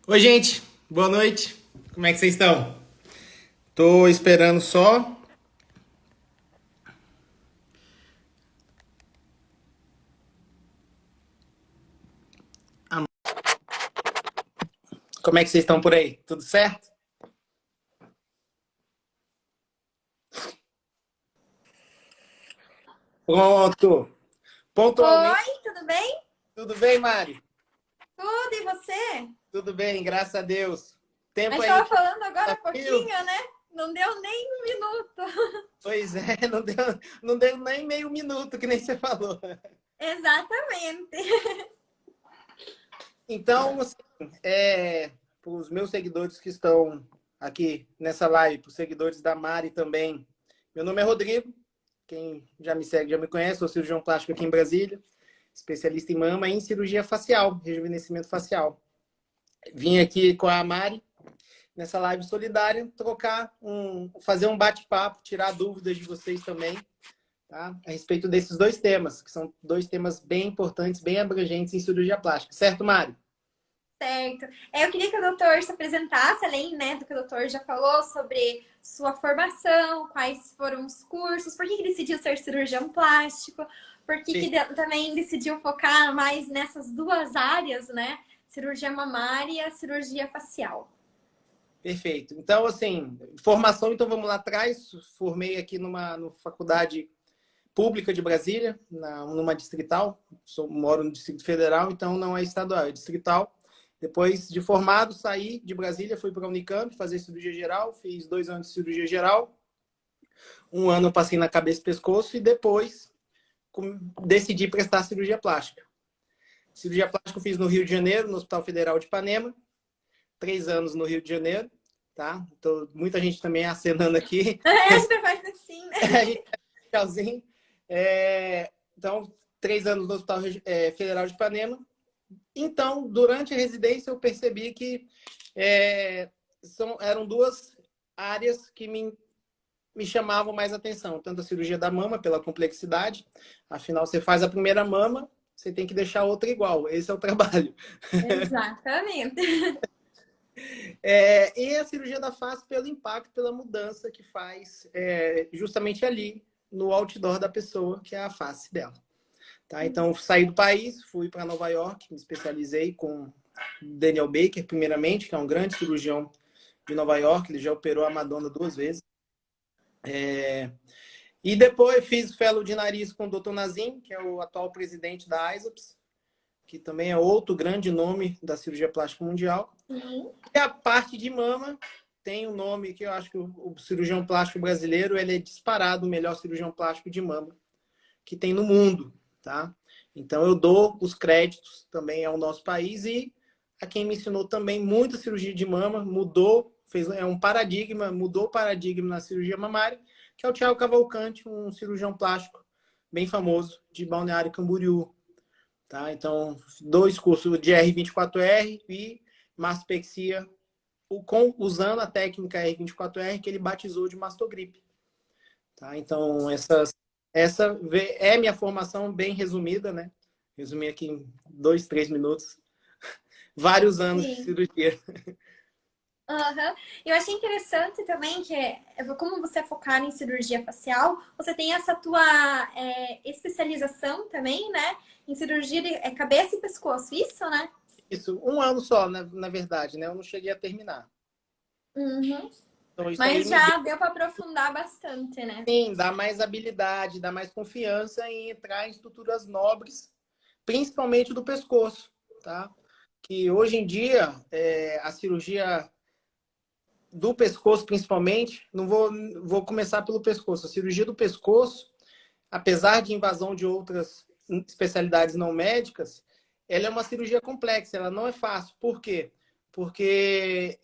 Oi, gente. Boa noite. Como é que vocês estão? Tô esperando só. Como é que vocês estão por aí? Tudo certo? Pronto. Pontualmente. Oi, tudo bem? Tudo bem, Mari? Tudo, e você? Tudo bem, graças a Deus. A Tempo gente aí tava falando agora tá há frio? pouquinho, né? Não deu nem um minuto. Pois é, não deu nem meio minuto, que nem você falou. Exatamente. Então, assim, para os meus seguidores que estão aqui nessa live, para os seguidores da Mari também, meu nome é Rodrigo. Quem já me segue já me conhece, sou cirurgião plástico aqui em Brasília, especialista em mama e em cirurgia facial, rejuvenescimento facial. Vim aqui com a Mari nessa live solidária fazer um bate-papo, tirar dúvidas de vocês também, tá? A respeito desses dois temas, que são dois temas bem importantes, bem abrangentes em cirurgia plástica. Certo, Mari? Certo. Eu queria que o doutor se apresentasse, além, né, do que o doutor já falou sobre sua formação, quais foram os cursos, por que que decidiu ser cirurgião plástico, por que que também decidiu focar mais nessas duas áreas, né? Cirurgia mamária e a cirurgia facial. Perfeito. Então, assim, formação, então vamos lá atrás. Formei aqui numa faculdade pública de Brasília, numa distrital. Moro no Distrito Federal, então não é estadual, é distrital. Depois de formado, saí de Brasília, fui para a Unicamp fazer cirurgia geral, fiz 2 anos de cirurgia geral. Um ano eu passei na cabeça e pescoço e depois decidi prestar cirurgia plástica. Cirurgia plástica eu fiz no Rio de Janeiro, no Hospital Federal de Ipanema. 3 anos no Rio de Janeiro, tá? Então, muita gente também acenando aqui. É, você faz assim, né? Tchauzinho. Então, 3 anos no Hospital Federal de Ipanema. Então, durante a residência, eu percebi que eram duas áreas que me chamavam mais atenção. Tanto a cirurgia da mama, pela complexidade. Afinal, você faz a primeira mama, você tem que deixar a outra igual. Esse é o trabalho. Exatamente. E a cirurgia da face pelo impacto, pela mudança que faz justamente ali, no outdoor da pessoa, que é a face dela. Tá? Então, saí do país, fui para Nova York, me especializei com Daniel Baker, primeiramente, que é um grande cirurgião de Nova York, ele já operou a Madonna 2 vezes. E depois fiz fellow de nariz com o Dr. Nazim, que é o atual presidente da ISAPS, que também é outro grande nome da cirurgia plástica mundial. Sim. E a parte de mama tem um nome que eu acho que o cirurgião plástico brasileiro ele é disparado o melhor cirurgião plástico de mama que tem no mundo, tá? Então eu dou os créditos também ao nosso país e a quem me ensinou também muita cirurgia de mama, um paradigma, mudou o paradigma na cirurgia mamária, que é o Thiago Cavalcante, um cirurgião plástico bem famoso de Balneário Camboriú, tá? Então, 2 cursos de R24R e mastopexia usando a técnica R24R que ele batizou de mastogripe. Tá? Então, essa é minha formação bem resumida, né? Resumi aqui em 2, 3 minutos. Vários anos de Sim. cirurgia. Uhum. Eu achei interessante também que, como você é focado em cirurgia facial, você tem essa tua especialização também, né? Em cirurgia de cabeça e pescoço, isso, né? Isso, 1 ano só, na verdade, né? Eu não cheguei a terminar. Uhum. Então, isso aí Mas me deu, já deu para aprofundar bastante, né? sim, dá mais habilidade, dá mais confiança em entrar em estruturas nobres, principalmente do pescoço, tá? Que hoje em dia, a cirurgia do pescoço, principalmente, não vou começar pelo pescoço. A cirurgia do pescoço, apesar de invasão de outras especialidades não médicas, ela é uma cirurgia complexa, ela não é fácil. Por quê? Porque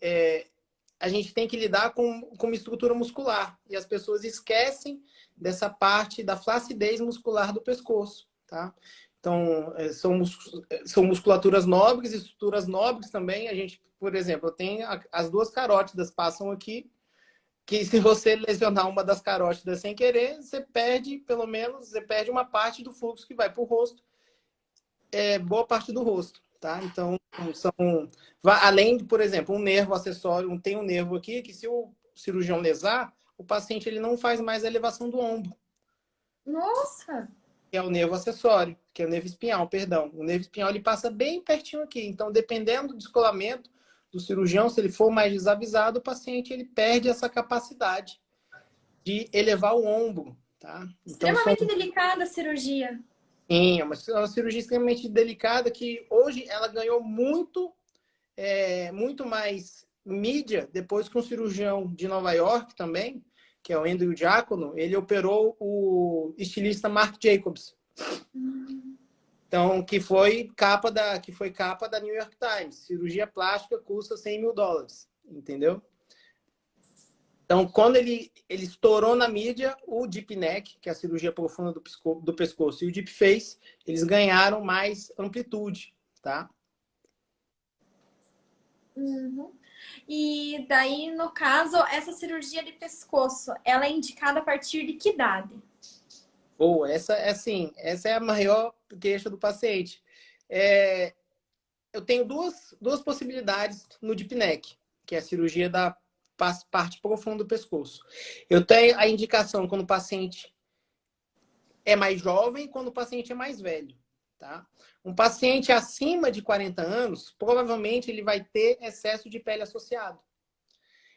a gente tem que lidar com uma estrutura muscular e as pessoas esquecem dessa parte da flacidez muscular do pescoço, tá? Então, são musculaturas nobres, estruturas nobres também. A gente, por exemplo, tem as duas carótidas passam aqui, que se você lesionar uma das carótidas sem querer, você perde, uma parte do fluxo que vai para o rosto, boa parte do rosto. tá? Então, além de, por exemplo, um nervo acessório, tem um nervo aqui que se o cirurgião lesar, o paciente ele não faz mais a elevação do ombro, Nossa! que é o nervo acessório, que é o nervo espinhal, perdão. O nervo espinhal ele passa bem pertinho aqui. Então, dependendo do descolamento do cirurgião, se ele for mais desavisado, o paciente ele perde essa capacidade de elevar o ombro, tá? Então, Extremamente delicada a cirurgia. sim, é uma cirurgia extremamente delicada que hoje ela ganhou muito mais mídia depois que um cirurgião de Nova York também, que é o Andrew Diacono, ele operou o estilista Marc Jacobs. Então, que foi capa da New York Times. Cirurgia plástica custa $100.000, entendeu? Então, quando ele estourou na mídia, o Deep Neck, que é a cirurgia profunda do pescoço, e o Deep Face, eles ganharam mais amplitude, tá? Uhum. E daí, no caso, essa cirurgia de pescoço, ela é indicada a partir de que idade? Ou essa é a maior queixa do paciente. Eu tenho duas possibilidades no Deep Neck, que é a cirurgia da parte profunda do pescoço. Eu tenho a indicação quando o paciente é mais jovem e quando o paciente é mais velho, tá? Um paciente acima de 40 anos, provavelmente ele vai ter excesso de pele associado.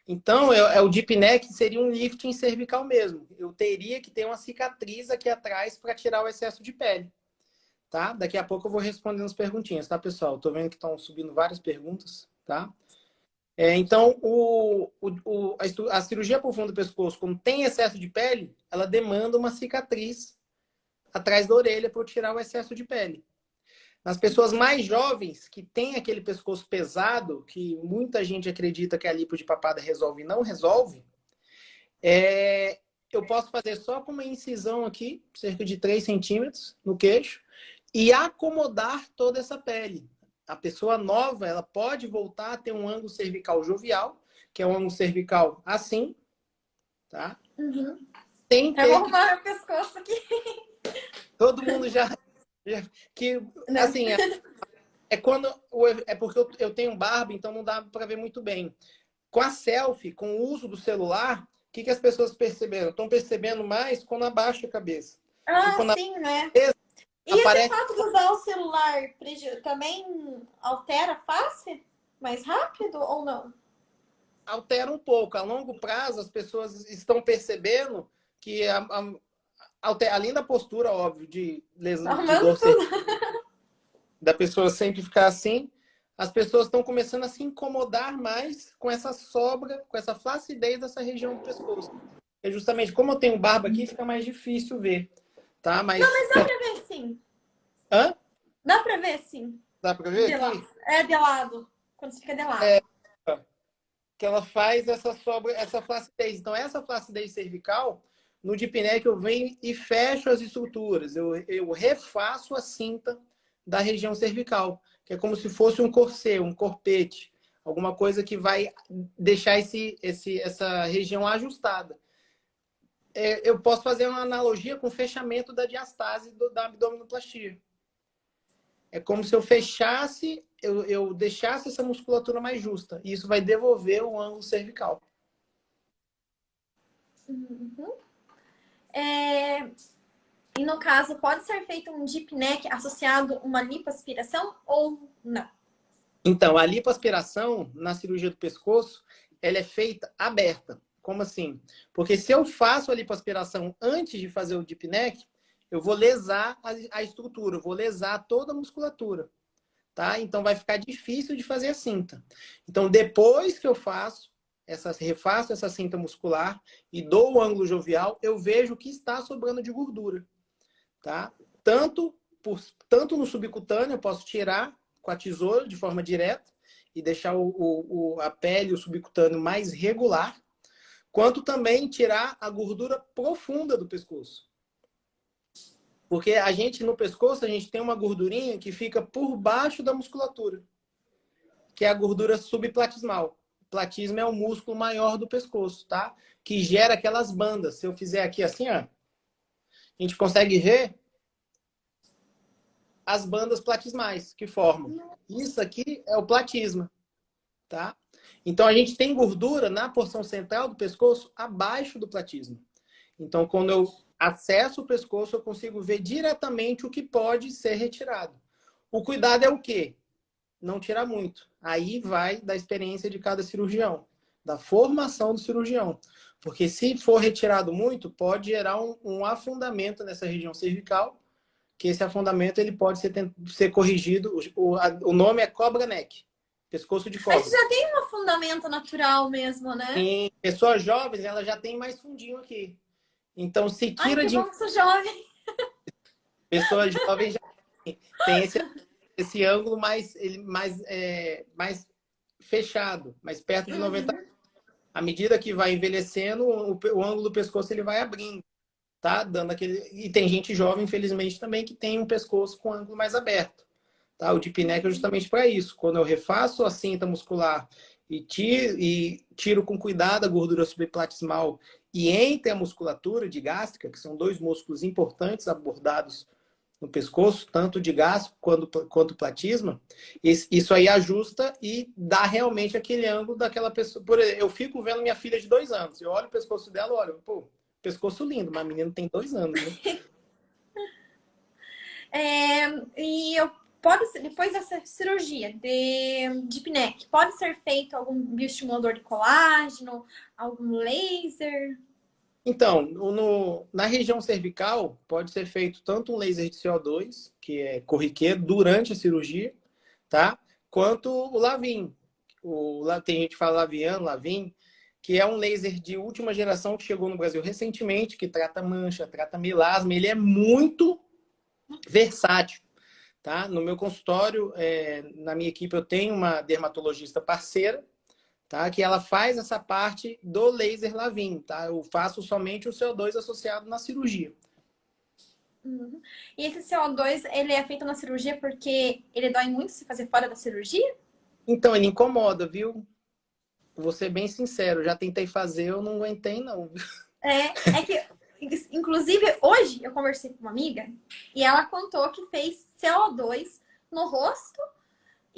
Então, o deep neck seria um lifting cervical mesmo. Eu teria que ter uma cicatriz aqui atrás para tirar o excesso de pele, tá? Daqui a pouco eu vou respondendo as perguntinhas, tá, pessoal? Tô vendo que estão subindo várias perguntas, tá? Então, a cirurgia profunda do pescoço, quando tem excesso de pele, ela demanda uma cicatriz atrás da orelha para eu tirar o excesso de pele. Nas pessoas mais jovens, que têm aquele pescoço pesado, que muita gente acredita que a lipo de papada resolve e não resolve, eu posso fazer só com uma incisão aqui, cerca de 3 centímetros no queixo, e acomodar toda essa pele. A pessoa nova, ela pode voltar a ter um ângulo cervical jovial, que é um ângulo cervical assim, tá? Uhum. Sem Eu vou ter arrumar meu pescoço aqui. todo mundo que Não. assim, quando é porque eu tenho barba, então não dá para ver muito bem. Com a selfie, com o uso do celular, o que as pessoas perceberam? Estão percebendo mais quando abaixa a cabeça. Que Ah, quando sim, né? E esse aparece, fato de usar o celular também altera a face? Mais rápido ou não? altera um pouco. A longo prazo, as pessoas estão percebendo que além da postura, óbvio, Tá de arrumando dor tudo. da pessoa sempre ficar assim, as pessoas estão começando a se incomodar mais com essa sobra, com essa flacidez dessa região do pescoço. É justamente como eu tenho barba aqui, fica mais difícil ver, tá? Não, Mas mas dá pra ver sim. hã? Dá pra ver sim. Dá para ver De lado. aqui? É de lado. Quando você fica de lado. Que ela faz essa sobra, essa flacidez. Então, essa flacidez cervical, no Deep Neck eu venho e fecho as estruturas. Eu refaço a cinta da região cervical, que é como se fosse um corset, um corpete, alguma coisa que vai deixar essa região ajustada. Eu posso fazer uma analogia com o fechamento da diastase da abdominoplastia. É como se eu fechasse, eu deixasse essa musculatura mais justa. E isso vai devolver o ângulo cervical. Uhum. E no caso, pode ser feito um deep neck associado a uma lipoaspiração ou não? Então, a lipoaspiração na cirurgia do pescoço, ela é feita aberta. Como assim? Porque se eu faço a lipoaspiração antes de fazer o deep neck, eu vou lesar a estrutura, eu vou lesar toda a musculatura. Tá? Então vai ficar difícil de fazer a cinta. Então, depois que eu refaço essa cinta muscular e dou o ângulo jovial, eu vejo o que está sobrando de gordura. Tá? Tanto no subcutâneo, eu posso tirar com a tesoura de forma direta e deixar a pele, o subcutâneo mais regular, quanto também tirar a gordura profunda do pescoço. Porque a gente, no pescoço, a gente tem uma gordurinha que fica por baixo da musculatura, que é a gordura subplatismal. O platismo é o músculo maior do pescoço, tá? Que gera aquelas bandas. Se eu fizer aqui assim, ó, a gente consegue ver as bandas platismais que formam. Isso aqui é o platisma, tá? Então, a gente tem gordura na porção central do pescoço abaixo do platisma. Então, quando eu acesso o pescoço, eu consigo ver diretamente o que pode ser retirado. O cuidado é o quê? Não tirar muito. Aí vai da experiência de cada cirurgião, da formação do cirurgião. Porque se for retirado muito, pode gerar um afundamento nessa região cervical, que esse afundamento ele pode ser corrigido. O nome é cobra neck, pescoço de Mas cobra. já tem um fundamento natural mesmo, né? Em pessoas jovens, ela já tem mais fundinho aqui. Então, se Ai, tira que de bom que sou jovem. pessoas jovens, já tem esse ângulo mais fechado, mais perto de 90. Uhum. À medida que vai envelhecendo, o ângulo do pescoço ele vai abrindo, tá? Dando aquele. E tem gente jovem, infelizmente, também que tem um pescoço com ângulo mais aberto, tá? O deep neck é justamente para isso. Quando eu refaço a cinta muscular e tiro com cuidado a gordura subplatismal e entre a musculatura de gástrica, que são dois músculos importantes abordados no pescoço, tanto de gás quanto platisma, isso aí ajusta e dá realmente aquele ângulo daquela pessoa. Por exemplo, eu fico vendo minha filha de 2 anos, eu olho o pescoço dela, olho, pô, pescoço lindo, mas a menina tem 2 anos, né? E eu pode ser, depois dessa cirurgia de PNEC, pode ser feito algum bioestimulador de colágeno, algum laser? Então, na região cervical, pode ser feito tanto um laser de CO2, que é corriqueiro, durante a cirurgia, tá? Quanto o Lavin. Tem gente que fala Laviano, Lavin, que é um laser de última geração que chegou no Brasil recentemente, que trata mancha, trata melasma. Ele é muito versátil, tá? No meu consultório, na minha equipe, eu tenho uma dermatologista parceira, tá? Que ela faz essa parte do laser Lavin, tá? Eu faço somente o CO2 associado na cirurgia. Uhum. E esse CO2, ele é feito na cirurgia porque ele dói muito se fazer fora da cirurgia? Então, ele incomoda, viu? Vou ser bem sincero, já tentei fazer, eu não aguentei, não. É que, inclusive, hoje eu conversei com uma amiga e ela contou que fez CO2 no rosto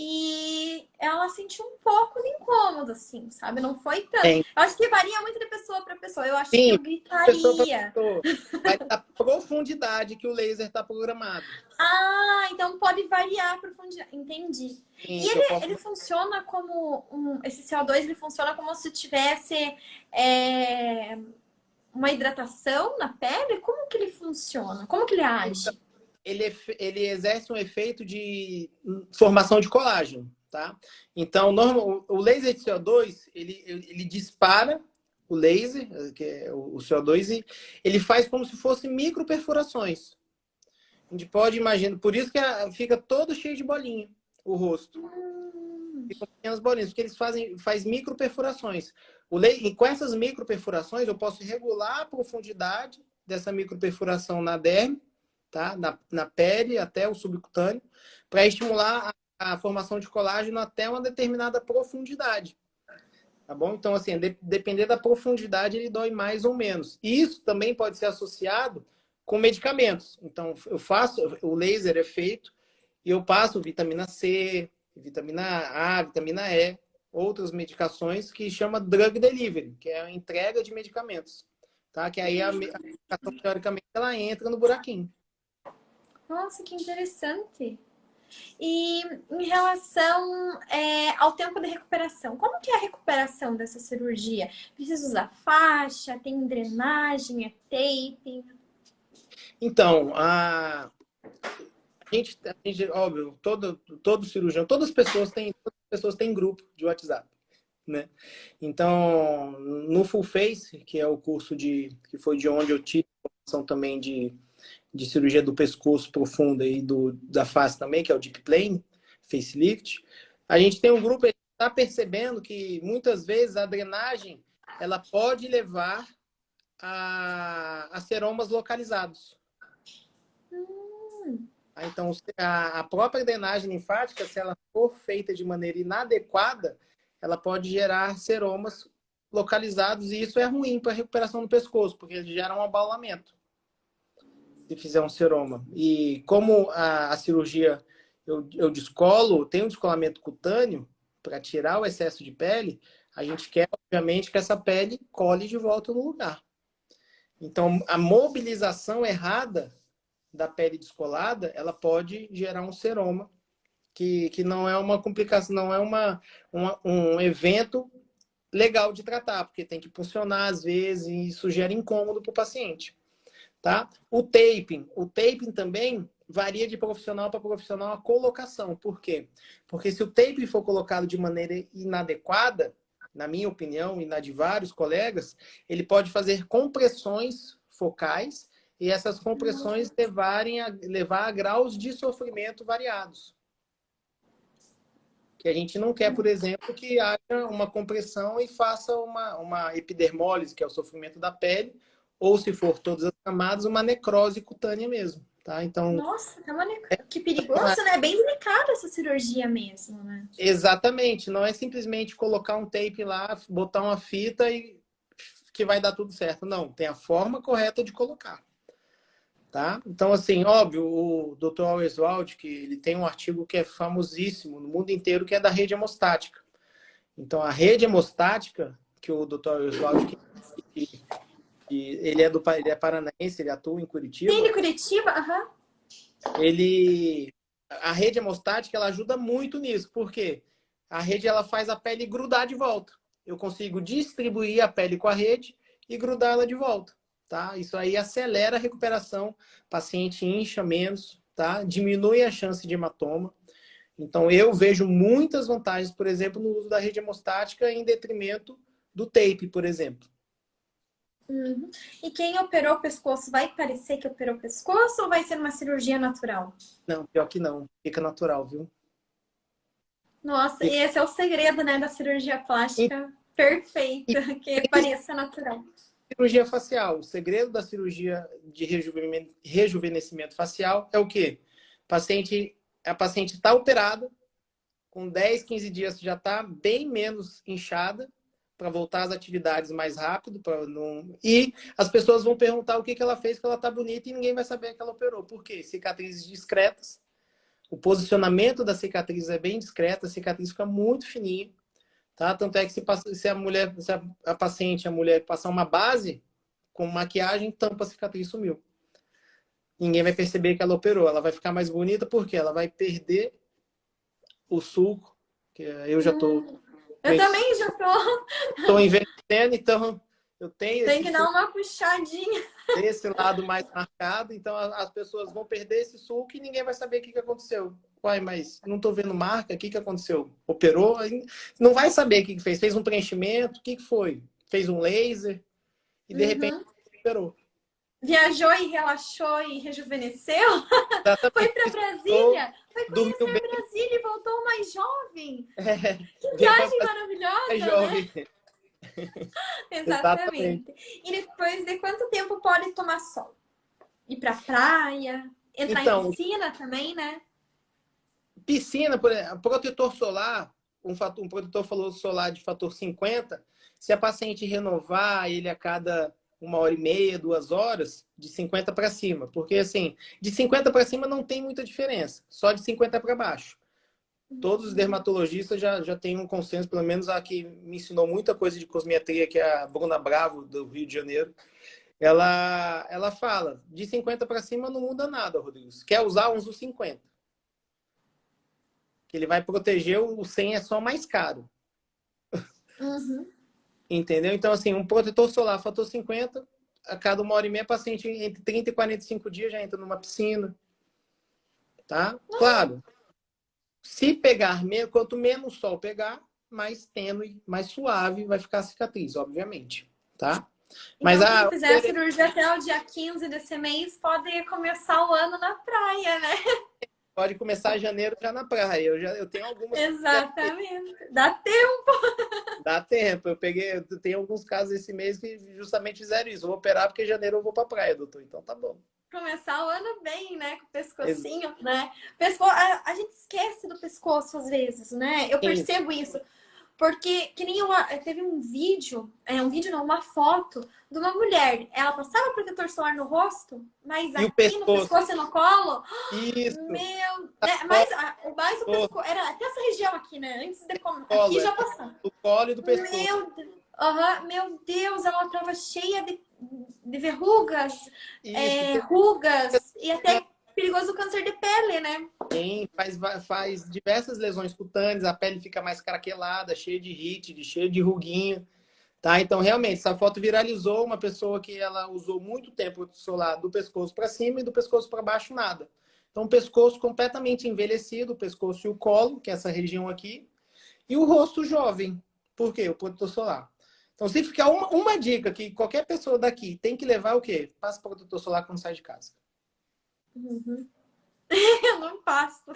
e ela sentiu um pouco de incômodo, assim, sabe? Não foi tanto. Tem. Eu acho que varia muito de pessoa para pessoa. Eu acho que Sim, eu pessoa para gritaria. pessoa. Vai da profundidade que o laser está programado. Ah, então pode variar a profundidade. Entendi. E Sim, que eu posso. ele funciona como esse CO2 ele funciona como se tivesse é, uma hidratação na pele? Como que ele funciona? Como que ele Então, age? ele exerce um efeito de formação de colágeno, tá? Então, o laser de CO2, ele dispara o laser, que é o CO2, e ele faz como se fossem microperfurações. A gente pode imaginar, por isso que fica todo cheio de bolinha o rosto. Ficam pequenas bolinhas, porque eles faz microperfurações. E com essas microperfurações, eu posso regular a profundidade dessa microperfuração na derme, tá? Na pele até o subcutâneo, para estimular a formação de colágeno até uma determinada profundidade. Tá bom? Então, assim, depender da profundidade, ele dói mais ou menos. E isso também pode ser associado com medicamentos. Então, o laser é feito e eu passo vitamina C, vitamina A, vitamina E, outras medicações que chama drug delivery, que é a entrega de medicamentos. Tá? Que aí a medicação, teoricamente, ela entra no buraquinho. Nossa, que interessante. E em relação ao tempo de recuperação, como que é a recuperação dessa cirurgia? Precisa usar faixa, tem drenagem, é tape? Então, óbvio, todo cirurgião, todas as pessoas têm grupo de WhatsApp, né? Então, no Full Face, que é o curso que foi de onde eu tive formação também de cirurgia do pescoço profunda e da face também, que é o Deep Plane, Facelift, a gente tem um grupo que está percebendo que muitas vezes a drenagem ela pode levar a seromas localizados. Então, a própria drenagem linfática, se ela for feita de maneira inadequada, ela pode gerar seromas localizados e isso é ruim para a recuperação do pescoço, porque ele gera um abaulamento. se fizer um seroma. E como a cirurgia eu descolo, tem um descolamento cutâneo para tirar o excesso de pele, a gente quer, obviamente, que essa pele cole de volta no lugar. Então, a mobilização errada da pele descolada, ela pode gerar um seroma, que não é uma complicação, não é um evento legal de tratar, porque tem que funcionar às vezes e isso gera incômodo para o paciente. Tá? O taping também varia de profissional para profissional a colocação. Por quê? Porque se o taping for colocado de maneira inadequada, na minha opinião e na de vários colegas, ele pode fazer compressões focais e essas compressões levar a graus de sofrimento variados. Que a gente não quer, por exemplo, que haja uma compressão e faça uma epidermólise, que é o sofrimento da pele, ou se for todas as camadas, uma necrose cutânea mesmo, tá? Então, nossa, que perigoso, né? É bem delicada essa cirurgia mesmo, né? exatamente, não é simplesmente colocar um tape lá, botar uma fita e que vai dar tudo certo. Não, tem a forma correta de colocar. Tá? Então, assim, óbvio, o Dr. Auerswald, que ele tem um artigo que é famosíssimo no mundo inteiro, que é da rede hemostática. Então, a rede hemostática, que o Dr. Auerswald, ele é paranaense, ele atua em Curitiba. Sim, de Curitiba, aham. A rede hemostática, ela ajuda muito nisso, porque a rede, ela faz a pele grudar de volta. Eu consigo distribuir a pele com a rede e grudar ela de volta. Tá? Isso aí acelera a recuperação, o paciente incha menos, tá? Diminui a chance de hematoma. Então, eu vejo muitas vantagens, por exemplo, no uso da rede hemostática em detrimento do tape, por exemplo. Uhum. E quem operou o pescoço, vai parecer que operou o pescoço ou vai ser uma cirurgia natural? Não, pior que não. Fica natural, viu? Nossa, e esse é o segredo, né, da cirurgia plástica perfeita, que pareça natural. Cirurgia facial. O segredo da cirurgia de rejuvenescimento facial é o quê? A paciente está operada, com 10, 15 dias já está bem menos inchada, para voltar às atividades mais rápido. E as pessoas vão perguntar o que ela fez, que ela está bonita, e ninguém vai saber que ela operou. Por quê? Cicatrizes discretas. O posicionamento da cicatriz é bem discreto, a cicatriz fica muito fininha. Tá? Tanto é que se a paciente, a mulher, passar uma base com maquiagem, tampa a cicatriz e sumiu. Ninguém vai perceber que ela operou. Ela vai ficar mais bonita porque ela vai perder o sulco. Que eu já estou... Eu também já Estou envelhecendo, então eu tenho tem que dar uma puxadinha. Esse lado mais marcado. Então as pessoas vão perder esse sulco e ninguém vai saber o que aconteceu. Uai, mas não estou vendo marca, o que aconteceu? Operou? Não vai saber o que fez. Fez um preenchimento, o que foi? Fez um laser e de repente operou. Viajou e relaxou e rejuvenesceu? Exatamente. Foi para Brasília? Foi conhecer Dormiu bem. Brasília e voltou mais jovem? É, que viagem maravilhosa, é jovem. Né? Exatamente. E depois de quanto tempo pode tomar sol? Ir pra praia? Entrar em piscina também, né? Piscina, por exemplo, protetor solar, um protetor solar de fator 50, se a paciente renovar ele a cada 1h30, 2 horas, de 50 para cima. Porque, assim, de 50 para cima não tem muita diferença, só de 50 para baixo. Todos os dermatologistas já têm um consenso, pelo menos a que me ensinou muita coisa de cosmetria, que é a Bruna Bravo, do Rio de Janeiro. Ela fala, de 50 para cima não muda nada, Rodrigo. Se quer usar, usa os 50. Que ele vai proteger, o 100 é só mais caro. Uhum. Entendeu? Então, assim, um protetor solar fator 50, a cada 1h30, paciente entre 30 e 45 dias já entra numa piscina. Tá? Claro. Se pegar, quanto menos sol pegar, mais tênue, mais suave vai ficar a cicatriz, obviamente. Tá? Então, mas quem fizer a cirurgia até o dia 15 desse mês, pode começar o ano na praia, né? Pode começar em janeiro já na praia. Eu tenho algumas. Exatamente. Dá tempo. Dá tempo. Eu tenho alguns casos esse mês que justamente fizeram isso. Eu vou operar porque em janeiro eu vou pra praia, doutor. Então tá bom. Começar o ano bem, né? Com o pescocinho, né? A gente esquece do pescoço às vezes, né? Eu percebo isso. Porque que nem teve um vídeo não, uma foto de uma mulher. Ela passava protetor solar no rosto, mas E o aqui no pescoço? pescoço e no colo, Isso. meu, Tá né, mais o pescoço, era até essa região aqui, né? Antes de colo, aqui já passou. do colo e do pescoço. Meu Deus, ela estava cheia de verrugas, Isso. rugas e até perigoso câncer de pele, né? Faz diversas lesões cutâneas, a pele fica mais craquelada, cheia de ritide, cheia de ruguinho, tá? Então, realmente, essa foto viralizou uma pessoa que ela usou muito tempo o solar do pescoço para cima e do pescoço para baixo nada. Então, o pescoço completamente envelhecido, o pescoço e o colo, que é essa região aqui, e o rosto jovem. Por quê? O protetor solar. Então, se ficar uma dica que qualquer pessoa daqui tem que levar, é o quê? Passa protetor solar quando sai de casa. Uhum. Eu não passo.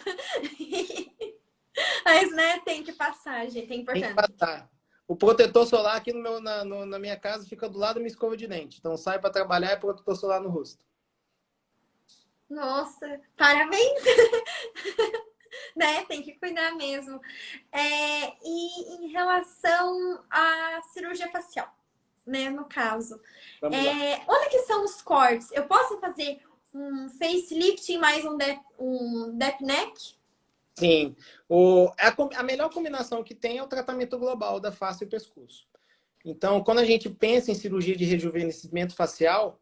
Mas, né, tem que passar, gente. É Tem que importante. passar. O protetor solar aqui na minha casa fica do lado da minha escova de dente. Então, sai para trabalhar e protetor solar no rosto. Nossa, parabéns! Né? Tem que cuidar mesmo. E em relação à cirurgia facial, né? No caso, Vamos lá. onde que são os cortes? Eu posso fazer um facelift mais um dep neck? Sim. A melhor combinação que tem é o tratamento global da face e pescoço. Então, quando a gente pensa em cirurgia de rejuvenescimento facial,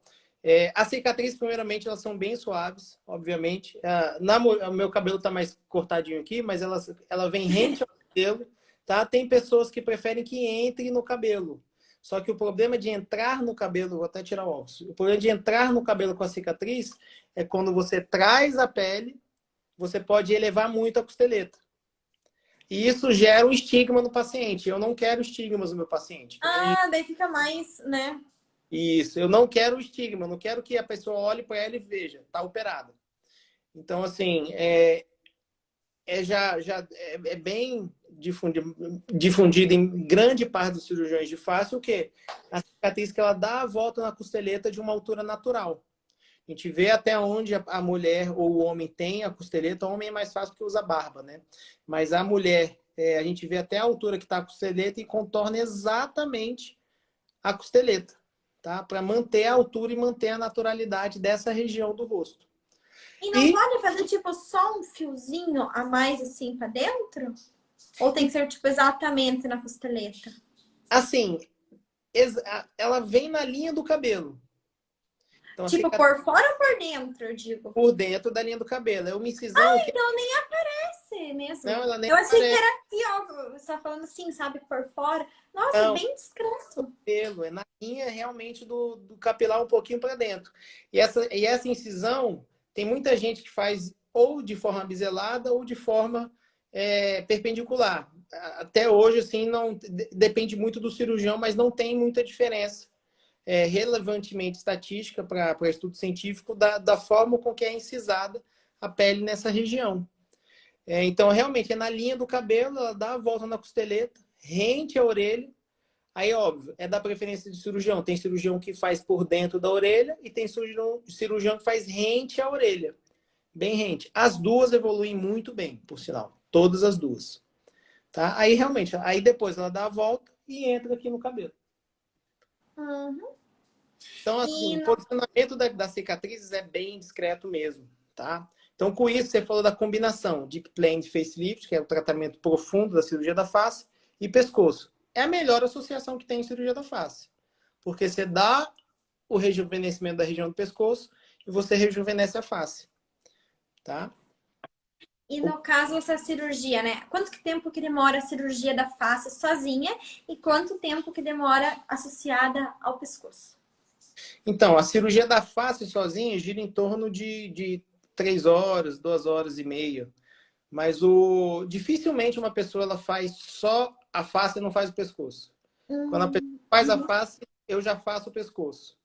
as cicatrizes, primeiramente, elas são bem suaves, obviamente. O meu cabelo está mais cortadinho aqui, mas ela vem rente ao cabelo, tá? Tem pessoas que preferem que entre no cabelo. Só que o problema de entrar no cabelo, vou até tirar o óculos, o problema de entrar no cabelo com a cicatriz é quando você traz a pele, você pode elevar muito a costeleta. E isso gera um estigma no paciente. Eu não quero estigmas no meu paciente. Ah, daí fica mais, né? Isso, eu não quero o estigma, eu não quero que a pessoa olhe para ela e veja, tá operada. Então, assim, é bem difundido em grande parte dos cirurgiões de face o quê? A cicatriz que ela dá a volta na costeleta de uma altura natural. A gente vê até onde a mulher ou o homem tem a costeleta. O homem é mais fácil porque usa barba, né? Mas a mulher, a gente vê até a altura que está a costeleta e contorna exatamente a costeleta, tá? Para manter a altura e manter a naturalidade dessa região do rosto. E não E, pode fazer, tipo, só um fiozinho a mais, assim, pra dentro? Ou tem que ser, tipo, exatamente na costeleta? assim, ela vem na linha do cabelo. Então, a Tipo, cicatriz por fora ou por dentro, eu digo? por dentro da linha do cabelo. É uma incisão que... Então nem aparece Não, mesmo. ela nem Eu achei que aparece era aqui, ó. Você tá falando assim, sabe, por fora. Nossa, no bem discreto. cabelo. É na linha realmente do capilar um pouquinho para dentro. E essa incisão, tem muita gente que faz ou de forma biselada ou de forma perpendicular. Até hoje, assim, não depende muito do cirurgião, mas não tem muita diferença relevantemente estatística para estudo científico da forma com que é incisada a pele nessa região. Então, realmente, é na linha do cabelo, ela dá a volta na costeleta, rente a orelha. Aí, óbvio, é da preferência de cirurgião. Tem cirurgião que faz por dentro da orelha e tem cirurgião que faz rente à orelha. Bem rente. As duas evoluem muito bem, por sinal. Todas as duas. Tá? Aí, realmente, aí depois ela dá a volta e entra aqui no cabelo. Uhum. Então, E assim, o posicionamento das cicatrizes é bem discreto mesmo, tá? Então, com isso, você falou da combinação Deep Plane Facelift, que é o tratamento profundo da cirurgia da face, e pescoço. É a melhor associação que tem em cirurgia da face. Porque você dá o rejuvenescimento da região do pescoço e você rejuvenesce a face, tá? no caso, essa cirurgia, né? Quanto tempo que demora a cirurgia da face sozinha e quanto tempo que demora associada ao pescoço? Então, a cirurgia da face sozinha gira em torno de 3 horas, 2 horas e meia. Mas dificilmente uma pessoa ela faz só a face e não faz o pescoço. Quando a pessoa faz a Uhum. face, eu já faço o pescoço.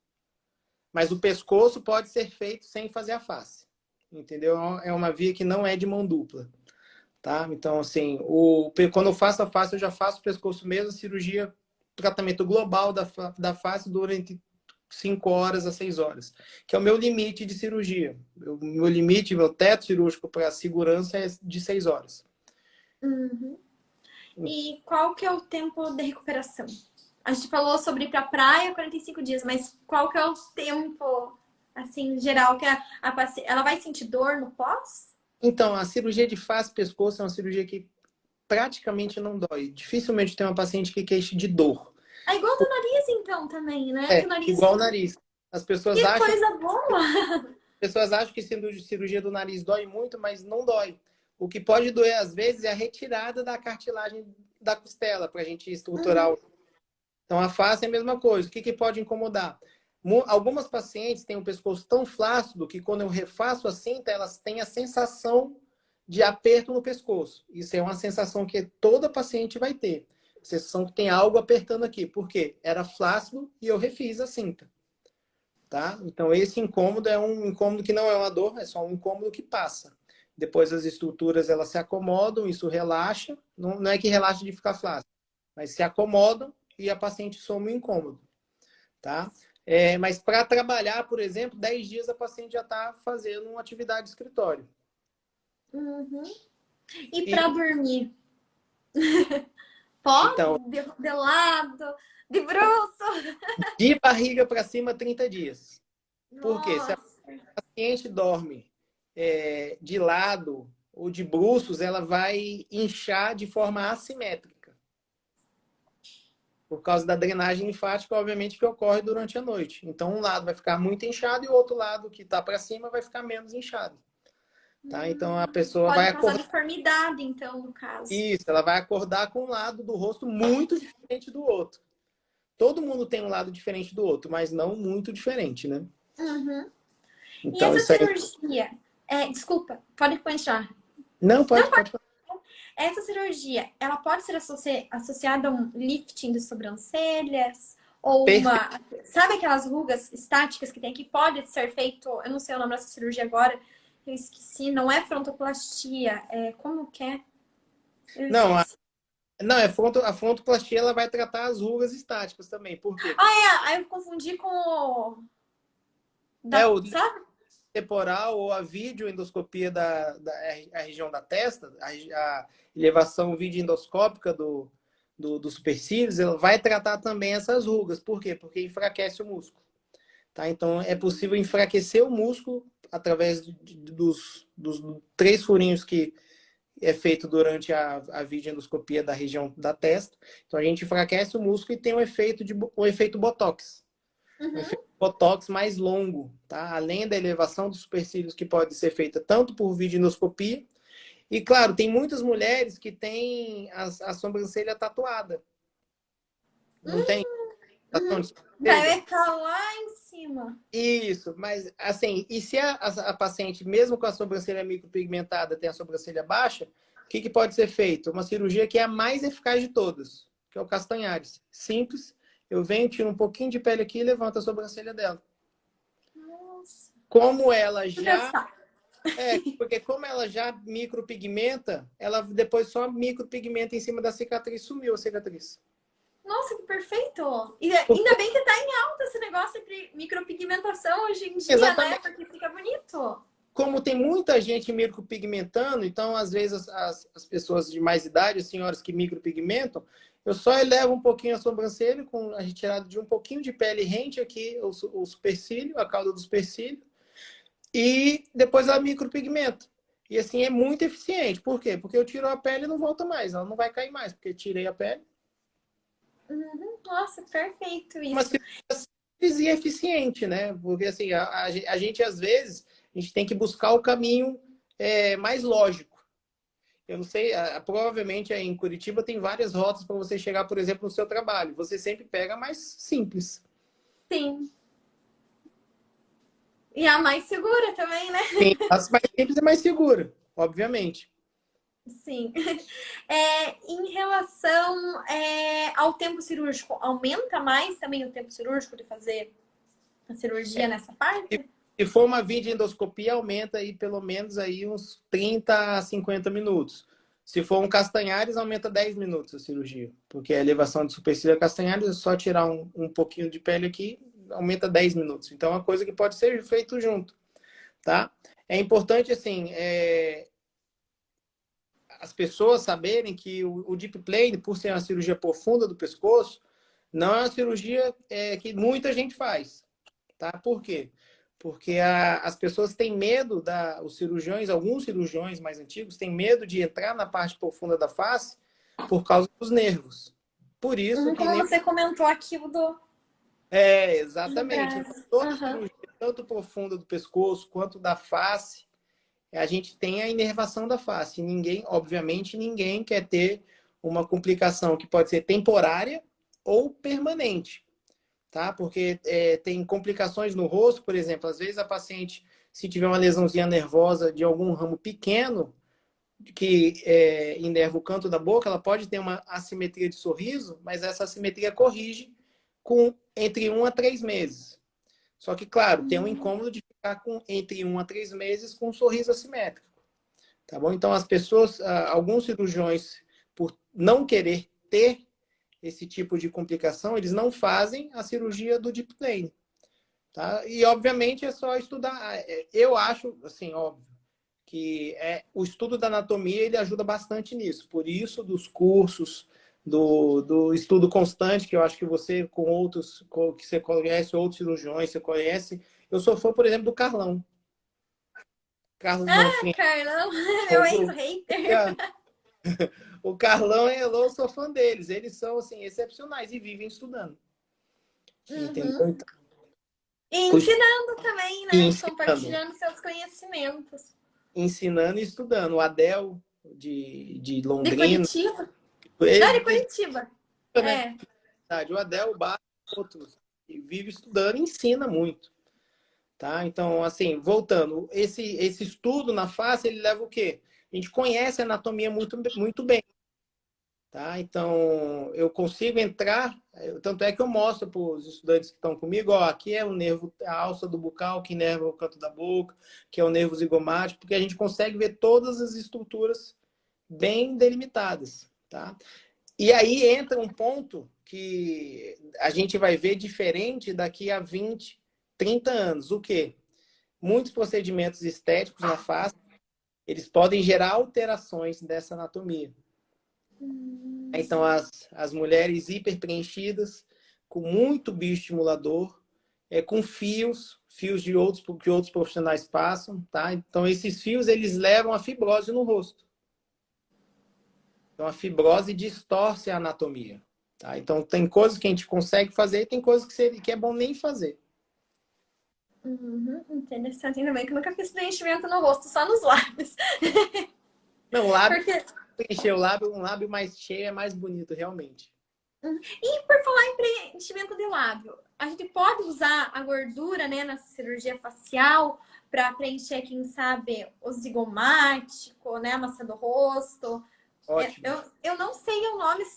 Mas o pescoço pode ser feito sem fazer a face. Entendeu? É uma via que não é de mão dupla. Tá? Então, assim, quando eu faço a face, eu já faço o pescoço mesmo. A cirurgia, tratamento global da face dura entre 5 horas a 6 horas, que é o meu limite de cirurgia. Meu limite, meu teto cirúrgico para segurança é de 6 horas. Uhum. E qual que é o tempo de recuperação? A gente falou sobre ir pra praia 45 dias, mas qual que é o tempo, assim, geral, que ela vai sentir dor no pós? Então, a cirurgia de face pescoço é uma cirurgia que praticamente não dói. Dificilmente tem uma paciente que queixe de dor. É igual do nariz, então, também, né? Que É, o nariz... igual o nariz. As pessoas Que acham, coisa boa! pessoas acham que cirurgia do nariz dói muito, mas não dói. O que pode doer, às vezes, é a retirada da cartilagem da costela, para a gente estruturar. Uhum. Então, a face é a mesma coisa. O que pode incomodar? Algumas pacientes têm o pescoço tão flácido que quando eu refaço a cinta, elas têm a sensação de aperto no pescoço. Isso é uma sensação que toda paciente vai ter. A sensação que tem algo apertando aqui. Por quê? Era flácido e eu refiz a cinta. Tá? Então, esse incômodo é um incômodo que não é uma dor, é só um incômodo que passa. Depois as estruturas elas se acomodam, isso relaxa. Não é que relaxa de ficar flácido, mas se acomodam e a paciente soma o incômodo. Tá? Mas para trabalhar, por exemplo, 10 dias a paciente já está fazendo uma atividade de escritório. Uhum. E E, para dormir? Pode? então, De lado? De bruço? de barriga para cima, 30 dias. Por quê? Se a Nossa. paciente dorme de lado ou de bruços, ela vai inchar de forma assimétrica. Por causa da drenagem linfática, obviamente, que ocorre durante a noite. Então, um lado vai ficar muito inchado e o outro lado, que está para cima, vai ficar menos inchado. Tá? Então, a pessoa vai Pode causar acordar. deformidade, então, no caso. Isso, ela vai acordar com um lado do rosto muito diferente do outro. Todo mundo tem um lado diferente do outro, mas não muito diferente, né? Uhum. E Então, essa isso aí. cirurgia? Desculpa, pode continuar. Não, Não, pode falar. essa cirurgia, ela pode ser associada a um lifting de sobrancelhas? Ou Perfeito. uma... Sabe aquelas rugas estáticas que tem que pode ser feito... Eu não sei o nome dessa cirurgia agora. Eu esqueci. Não é frontoplastia. Como que é? Eu Não, esqueci. não a frontoplastia ela vai tratar as rugas estáticas também. Por quê? Aí eu confundi com o... O Sabe? temporal ou a videoendoscopia a região da testa, a elevação videoendoscópica dos supercílios, ela vai tratar também essas rugas. Por quê? Porque enfraquece o músculo. Tá? Então, é possível enfraquecer o músculo através dos 3 furinhos que é feito durante a videoendoscopia da região da testa. Então, a gente enfraquece o músculo e tem um efeito Botox. Um Uhum. efeito Botox mais longo, tá? Além da elevação dos supercílios que pode ser feita tanto por videoendoscopia. E, claro, tem muitas mulheres que têm a sobrancelha tatuada. Não tem? Tatuagem de sobrancelha? Vai ficar lá em cima. Isso, mas assim, e se a paciente, mesmo com a sobrancelha micropigmentada, tem a sobrancelha baixa, o que pode ser feito? Uma cirurgia que é a mais eficaz de todas, que é o Castanhares. Simples, eu venho, tiro um pouquinho de pele aqui e levanto a sobrancelha dela. Nossa. Como ela Vou já. testar. Porque como ela já micropigmenta, ela depois só micropigmenta em cima da cicatriz, sumiu a cicatriz. Nossa, que perfeito! E ainda bem que tá em alta esse negócio de micropigmentação hoje em dia, né? Exatamente. Porque fica bonito. Como tem muita gente micropigmentando, então às vezes as pessoas de mais idade, as senhoras que micropigmentam, eu só elevo um pouquinho a sobrancelha com a retirada de um pouquinho de pele rente aqui, o supercílio, a cauda do supercílio, e depois ela micropigmenta. E assim é muito eficiente. Por quê? Porque eu tiro a pele e não volta mais, ela não vai cair mais, porque eu tirei a pele. Uhum. Nossa, perfeito Uma isso. cirurgia simples e eficiente, né? Porque assim, a gente às vezes a gente tem que buscar o caminho mais lógico. Eu não sei, provavelmente aí em Curitiba tem várias rotas para você chegar, por exemplo, no seu trabalho. Você sempre pega a mais simples. Sim. E a mais segura também, né? Sim, as mais simples é mais segura, obviamente. Sim. Em relação ao tempo cirúrgico, aumenta mais também o tempo cirúrgico de fazer a cirurgia nessa parte? Se for uma videoendoscopia, aumenta aí pelo menos aí uns 30 a 50 minutos. Se for um Castanhares, aumenta 10 minutos a cirurgia. Porque a elevação de supercílio Castanhares é só tirar um pouquinho de pele aqui, aumenta 10 minutos. Então, é uma coisa que pode ser feito junto, tá? É importante, assim, pessoas saberem que o deep plane, por ser uma cirurgia profunda do pescoço, não é uma cirurgia que muita gente faz, tá? Por quê? Porque as pessoas têm medo, os cirurgiões, alguns cirurgiões mais antigos, têm medo de entrar na parte profunda da face por causa dos nervos. Por isso que Como nem... você comentou aqui do Exatamente. Então, braço. toda Aham. cirurgia, tanto profunda do pescoço quanto da face, a gente tem a inervação da face. Ninguém, obviamente, ninguém quer ter uma complicação que pode ser temporária ou permanente, tá? Porque tem complicações no rosto, por exemplo, às vezes a paciente, se tiver uma lesãozinha nervosa de algum ramo pequeno, que inerva o canto da boca, ela pode ter uma assimetria de sorriso, mas essa assimetria corrige com entre 1 a 3 meses. Só que, claro, tem um incômodo de ficar entre 1 a 3 meses com um sorriso assimétrico. Tá bom? Então, as pessoas, alguns cirurgiões, por não querer ter esse tipo de complicação, eles não fazem a cirurgia do deep plane. Tá? E, obviamente, é só estudar. Eu acho, assim, óbvio, que o estudo da anatomia ele ajuda bastante nisso. Por isso, dos cursos, do estudo constante, que eu acho que você, que você conhece outros cirurgiões, você conhece. Eu sou fã, por exemplo, do Carlão. Carlos Bonfim. Carlão, meu ex-hater. O Carlão e a Elô, eu sou fã deles. Eles são, assim, excepcionais e vivem estudando. Uhum. Entendeu? Então, E ensinando também, né? ensinando. Compartilhando seus conhecimentos. Ensinando e estudando. O Adel, de De Londrina. Curitiba? Não, de Ele, Curitiba. né? É. O Adel, o Bar, outros. E vive estudando e ensina muito. Tá? Então, assim, voltando. Esse estudo na face, ele leva o quê? A gente conhece a anatomia muito, muito bem. Tá? Então, eu consigo entrar, tanto é que eu mostro para os estudantes que estão comigo, ó, aqui é o nervo, a alça do bucal, que inerva o canto da boca, que é o nervo zigomático, porque a gente consegue ver todas as estruturas bem delimitadas. Tá? E aí entra um ponto que a gente vai ver diferente daqui a 20, 30 anos. O quê? Muitos procedimentos estéticos na face, eles podem gerar alterações dessa anatomia. Então, as mulheres hiper preenchidas, com muito bioestimulador, com fios que outros profissionais passam, tá? Então, esses fios, eles levam a fibrose no rosto. Então, a fibrose distorce a anatomia, tá? Então, tem coisas que a gente consegue fazer e tem coisas que é bom nem fazer. Uhum, interessante. Ainda bem que eu nunca fiz preenchimento no rosto, só nos lábios. Não, lábio, Porque... preencher o lábio, um lábio mais cheio é mais bonito, realmente. E por falar em preenchimento de lábio, a gente pode usar a gordura, né, na cirurgia facial para preencher, quem sabe, o zigomático, né, a maçã do rosto. Ótimo. Eu não sei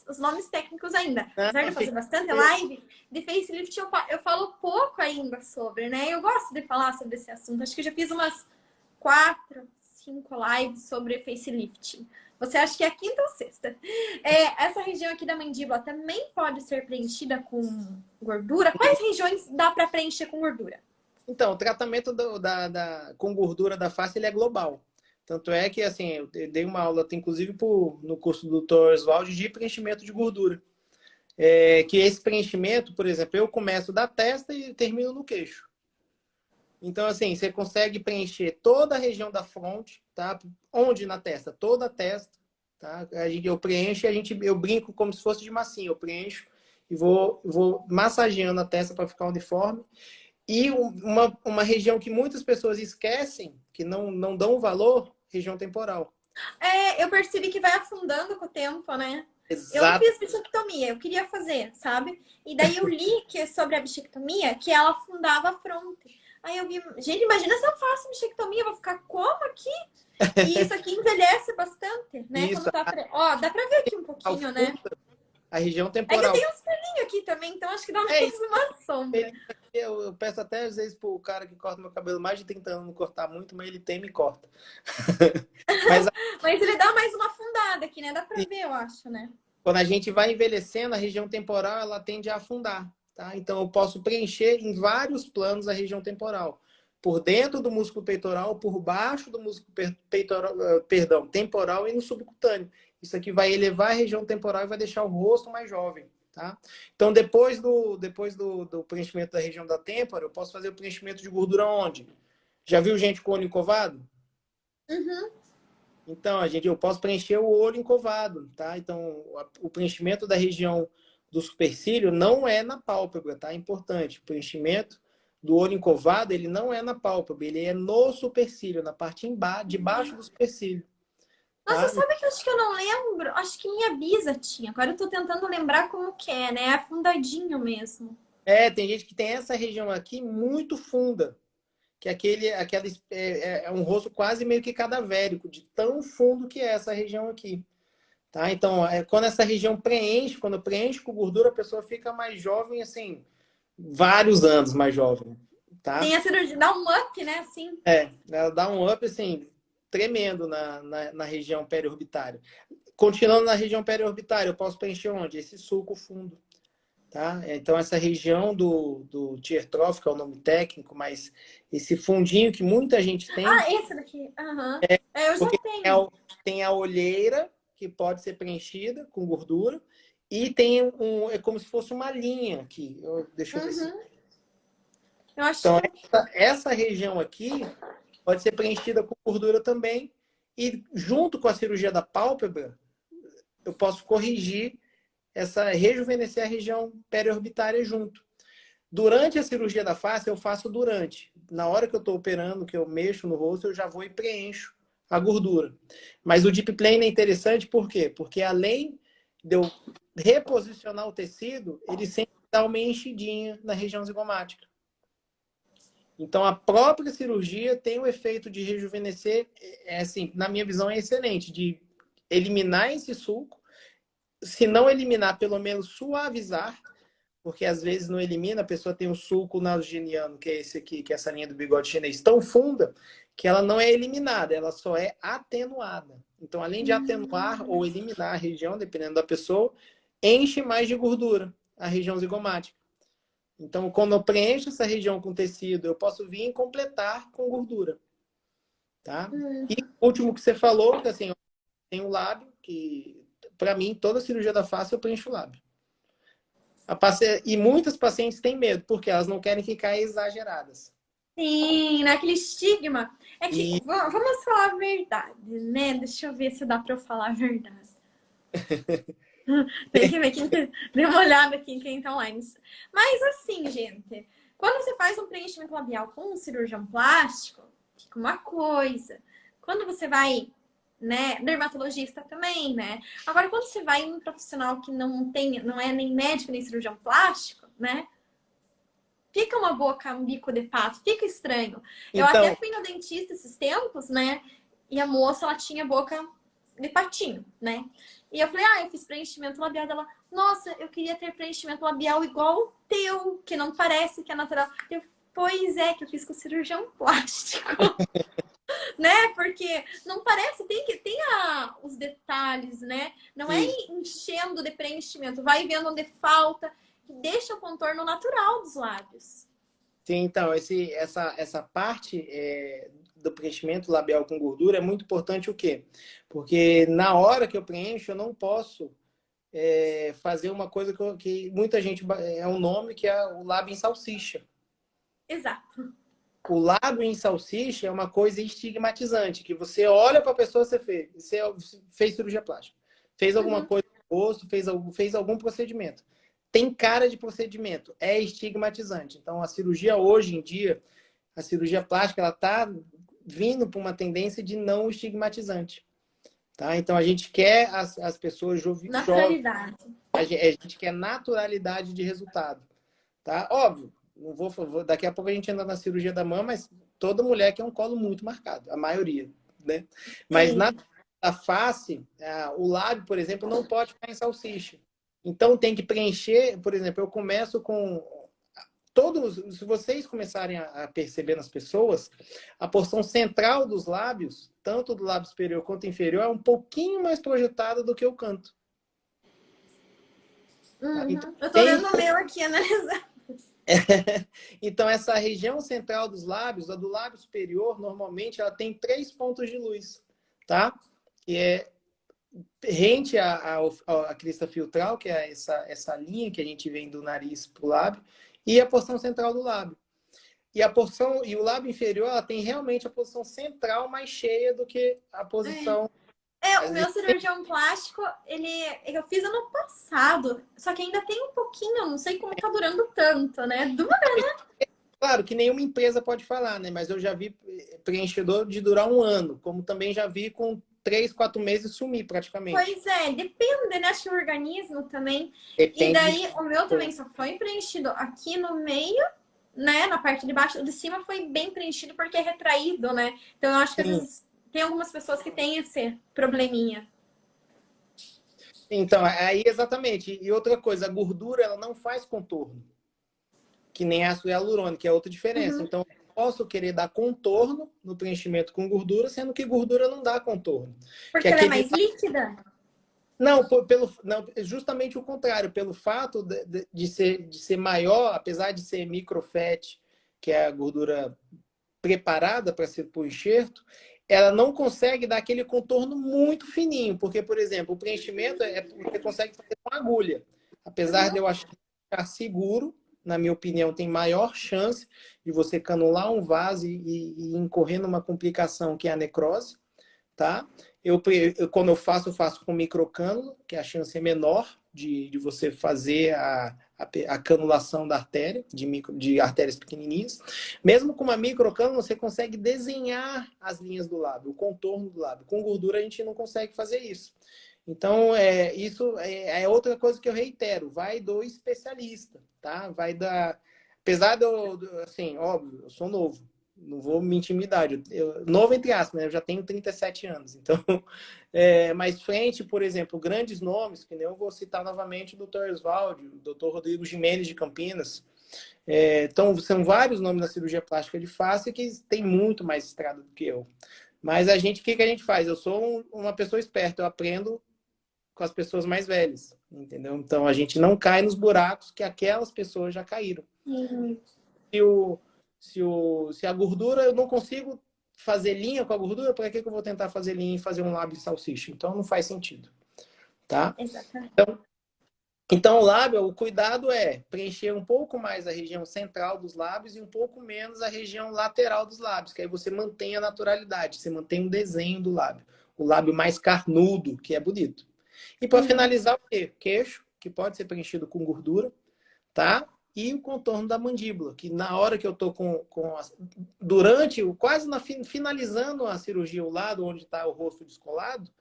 os nomes técnicos ainda. Apesar de eu fazer bastante Eu... live, de facelift eu falo pouco ainda sobre, né? Eu gosto de falar sobre esse assunto. Acho que eu já fiz umas 4, 5 lives sobre facelift. Você acha que é a quinta ou sexta? Essa região aqui da mandíbula também pode ser preenchida com gordura? Quais regiões dá para preencher com gordura? Então, o tratamento com gordura da face ele é global. Tanto é que, assim, eu dei uma aula, inclusive, no curso do Dr. Oswaldo, de preenchimento de gordura. Que esse preenchimento, por exemplo, eu começo da testa e termino no queixo. Então, assim, você consegue preencher toda a região da fronte, tá? Onde na testa? Toda a testa, tá? Eu preencho e eu brinco como se fosse de massinha. Eu preencho e vou massageando a testa para ficar uniforme. E uma região que muitas pessoas esquecem, que não dão valor, região temporal. Eu percebi que vai afundando com o tempo, né? Eu não Exato. fiz bichectomia, eu queria fazer, sabe? E daí eu li que sobre a bichectomia, que ela afundava a fronte. Aí eu vi, gente, imagina se eu faço bichectomia, eu vou ficar como aqui? E isso aqui envelhece bastante, né? Isso, Quando tá Ó, dá pra ver aqui um pouquinho, né? a região É que eu temporal. tenho uns pelinhos aqui também, então acho que dá uma sombra. Eu peço até às vezes pro cara que corta meu cabelo mais de 30 anos não cortar muito, mas ele tem e me corta. Mas ele dá mais uma afundada aqui, né? Dá pra ver, eu acho, né? Quando a gente vai envelhecendo, a região temporal ela tende a afundar, tá? Então eu posso preencher em vários planos a região temporal. por dentro do músculo peitoral, por baixo do músculo peitoral, perdão, temporal e no subcutâneo. Isso aqui vai elevar a região temporal e vai deixar o rosto mais jovem, tá? Então, depois do preenchimento da região da têmpora, eu posso fazer o preenchimento de gordura onde? Já viu gente com olho encovado? Uhum. Então, eu posso preencher o olho encovado, tá? Então, o preenchimento da região do supercílio não é na pálpebra, tá? É importante. O preenchimento do olho encovado, ele não é na pálpebra, ele é no supercílio, na parte de baixo do supercílio, Nossa, tá? sabe que eu acho que eu não lembro? Acho que minha bisa tinha. Agora eu tô tentando lembrar como que é, né? É afundadinho mesmo. Tem gente que tem essa região aqui muito funda, que é um rosto quase meio que cadavérico, de tão fundo que é essa região aqui. Tá? Então, quando essa região preenche, quando preenche com gordura, a pessoa fica mais jovem, assim, vários anos mais jovem, tá? Tem a cirurgia, dá um up, né? Assim. Ela dá um up, assim, tremendo na região periorbitária. Continuando na região periorbitária, eu posso preencher onde? Esse sulco fundo, tá? Então, essa região do tiertrof, que é o nome técnico, mas esse fundinho que muita gente tem, Ah, esse daqui. Aham. Eu já porque tenho. tem a olheira, que pode ser preenchida com gordura, e tem é como se fosse uma linha aqui. Deixa eu ver se. Uhum. Eu acho Então, que eu... essa região aqui pode ser preenchida com gordura também. E junto com a cirurgia da pálpebra, eu posso corrigir rejuvenescer a região periorbitária junto. Durante a cirurgia da face, eu faço durante. Na hora que eu estou operando, que eu mexo no rosto, eu já vou e preencho a gordura. Mas o deep plane é interessante por quê? Porque além de eu reposicionar o tecido, ele sempre dá uma enchidinha na região zigomática. Então, a própria cirurgia tem o efeito de rejuvenescer, assim, na minha visão, é excelente, de eliminar esse sulco, se não eliminar, pelo menos suavizar, porque às vezes não elimina, a pessoa tem um sulco nasogeniano, que é esse aqui, que é essa linha do bigode chinês, tão funda que ela não é eliminada, ela só é atenuada. Então, além de atenuar ou eliminar a região, dependendo da pessoa, enche mais de gordura a região zigomática. Então, quando eu preencho essa região com tecido, eu posso vir e completar com gordura, tá? E o último que você falou, que assim, tem o lábio, que para mim, toda cirurgia da face eu preencho o lábio. E muitas pacientes têm medo, porque elas não querem ficar exageradas. Sim, naquele estigma. É que, E vamos falar a verdade, né? Deixa eu ver se dá pra eu falar a verdade. Tem que ver quem dê uma olhada aqui em quem tá online. Mas assim, gente, quando você faz um preenchimento labial com um cirurgião plástico, fica uma coisa. Quando você vai, né, dermatologista também, né? Agora, quando você vai em um profissional que não é nem médico nem cirurgião plástico, né? Fica uma boca, um bico de pato, fica estranho. Eu até então, fui no dentista esses tempos, né? E a moça, ela tinha boca de patinho, né? E eu falei, eu fiz preenchimento labial dela. Nossa, eu queria ter preenchimento labial igual o teu, que não parece que é natural. Pois é, que eu fiz com cirurgião plástico. Né? Porque não parece, tem os detalhes, né? Não é enchendo de preenchimento, vai vendo onde falta, que deixa o contorno natural dos lábios. sim, então essa parte do preenchimento labial com gordura é muito importante o quê? Porque na hora que eu preencho, eu não posso fazer uma coisa que muita gente é um nome que é o lábio em salsicha. Exato. O lábio em salsicha é uma coisa estigmatizante, que você olha para a pessoa, você fez cirurgia plástica, fez alguma coisa no rosto, fez algum procedimento. Tem cara de procedimento, é estigmatizante. Então, a cirurgia hoje em dia, a cirurgia plástica, ela está vindo para uma tendência de não estigmatizante. Tá? Então, a gente quer as pessoas jovens, Naturalidade. a gente quer naturalidade de resultado. Tá? Óbvio, não daqui a pouco a gente anda na cirurgia da mama, mas toda mulher quer um colo muito marcado, a maioria, né? Mas na face, o lábio, por exemplo, não pode ficar em salsicha. Então tem que preencher, por exemplo, eu começo com se vocês começarem a perceber nas pessoas, a porção central dos lábios, tanto do lábio superior quanto inferior, é um pouquinho mais projetada do que o canto. Tá? Então, Eu tô vendo o meu aqui, analisando. Então, essa região central dos lábios, a do lábio superior, normalmente ela tem 3 pontos de luz, tá? Que é rente à crista filtral, que é essa linha que a gente vem do nariz para o lábio, e a porção central do lábio. E o lábio inferior, ela tem realmente a posição central mais cheia do que a posição. O meu cirurgião plástico, eu fiz ano passado, só que ainda tem um pouquinho, não sei como tá durando tanto, né? Dura. Claro que nenhuma empresa pode falar, né? Mas eu já vi preenchedor de durar 1 ano, como também já vi com 3, 4 meses sumir praticamente. Pois é, depende, né? Acho que o organismo também. E Depende daí, o meu também só foi preenchido aqui no meio, né? Na parte de baixo. O de cima foi bem preenchido porque é retraído, né? Então, eu acho que às vezes tem algumas pessoas que têm esse probleminha. Então, aí exatamente. E outra coisa, a gordura ela não faz contorno, que nem a ácido hialurônico, que é outra diferença. Uhum. Então, eu posso querer dar contorno no preenchimento com gordura, sendo que gordura não dá contorno. Que Porque ela é aquele mais líquida? Não, não, justamente o contrário, pelo fato de ser maior, apesar de ser microfat, que é a gordura preparada para ser por enxerto, ela não consegue dar aquele contorno muito fininho, porque, por exemplo, o preenchimento você consegue fazer com agulha. Apesar de eu achar seguro, na minha opinião, tem maior chance de você canular um vaso e incorrer numa complicação que é a necrose, tá? Quando eu faço com microcânula, que a chance é menor de você fazer a canulação da artéria, de artérias pequenininhas. Mesmo com uma microcânula, você consegue desenhar as linhas do lábio, o contorno do lábio. Com gordura, a gente não consegue fazer isso. Então, isso é outra coisa que eu reitero. Vai do especialista, tá? Vai da... Apesar assim, óbvio, eu sou novo. Não vou me intimidar. Novo entre aspas, né? Eu já tenho 37 anos. Então, mas frente, por exemplo, grandes nomes, que nem eu vou citar novamente o Dr. Oswaldo, o Dr. Rodrigo Gimenez de Campinas. Então, são vários nomes na cirurgia plástica de face que têm muito mais estrada do que eu. Mas o que a gente faz? Eu sou uma pessoa esperta, eu aprendo com as pessoas mais velhas, entendeu? Então, a gente não cai nos buracos que aquelas pessoas já caíram. Uhum. Se a gordura, eu não consigo fazer linha com a gordura, para que eu vou tentar fazer linha e fazer um lábio de salsicha? Então, não faz sentido, tá? Exatamente. Então, o lábio, o cuidado é preencher um pouco mais a região central dos lábios e um pouco menos a região lateral dos lábios, que aí você mantém a naturalidade, você mantém o desenho do lábio. O lábio mais carnudo, que é bonito. E para finalizar, o quê? Queixo, que pode ser preenchido com gordura, tá? E o contorno da mandíbula, que na hora que eu tô finalizando a cirurgia, o lado onde está o rosto descolado,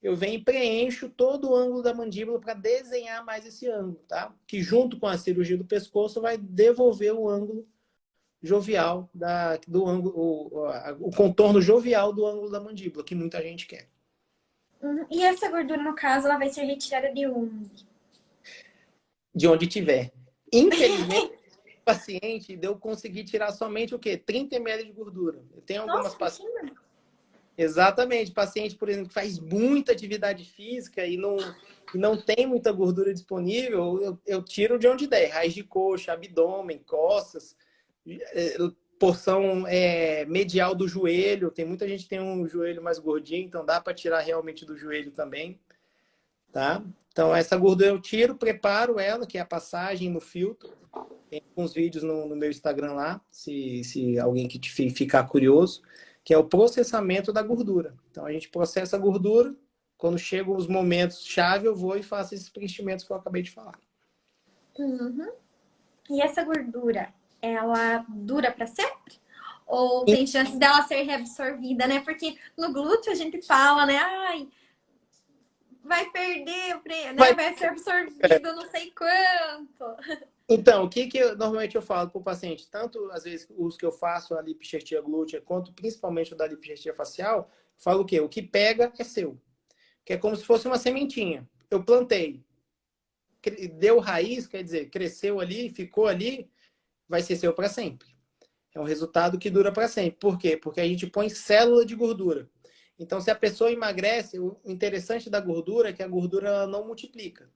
eu venho e preencho todo o ângulo da mandíbula para desenhar mais esse ângulo, tá? Que junto com a cirurgia do pescoço vai devolver o ângulo jovial do ângulo, o contorno jovial do ângulo da mandíbula, que muita gente quer. E essa gordura, no caso, ela vai ser retirada de onde? De onde tiver. Infelizmente, o paciente eu consegui tirar somente o quê? 30 ml de gordura. Eu tenho algumas pacientes. Exatamente. Paciente, por exemplo, que faz muita atividade física e não tem muita gordura disponível, eu tiro de onde der. Raiz de coxa, abdômen, costas, porção medial do joelho. Tem muita gente que tem um joelho mais gordinho, então dá para tirar realmente do joelho também. Tá? Então, essa gordura eu tiro, preparo ela, que é a passagem no filtro. Tem alguns vídeos no meu Instagram lá, se alguém que ficar curioso, que é o processamento da gordura. Então, a gente processa a gordura, quando chegam os momentos chave, eu vou e faço esses preenchimentos que eu acabei de falar. Uhum. E essa gordura, ela dura para sempre? Ou tem chance dela ser reabsorvida, né? Porque no glúteo a gente fala, né? Ai, vai perder, né? Vai ser absorvido não sei quanto. Então, o que normalmente eu falo para o paciente, tanto às vezes os que eu faço a lipoxertia glútea, quanto principalmente o da lipoxertia facial, falo o quê? O que pega é seu. Que é como se fosse uma sementinha. Eu plantei, deu raiz, quer dizer, cresceu ali, ficou ali, vai ser seu para sempre. É um resultado que dura para sempre. Por quê? Porque a gente põe célula de gordura. Então, se a pessoa emagrece, o interessante da gordura é que a gordura não multiplica.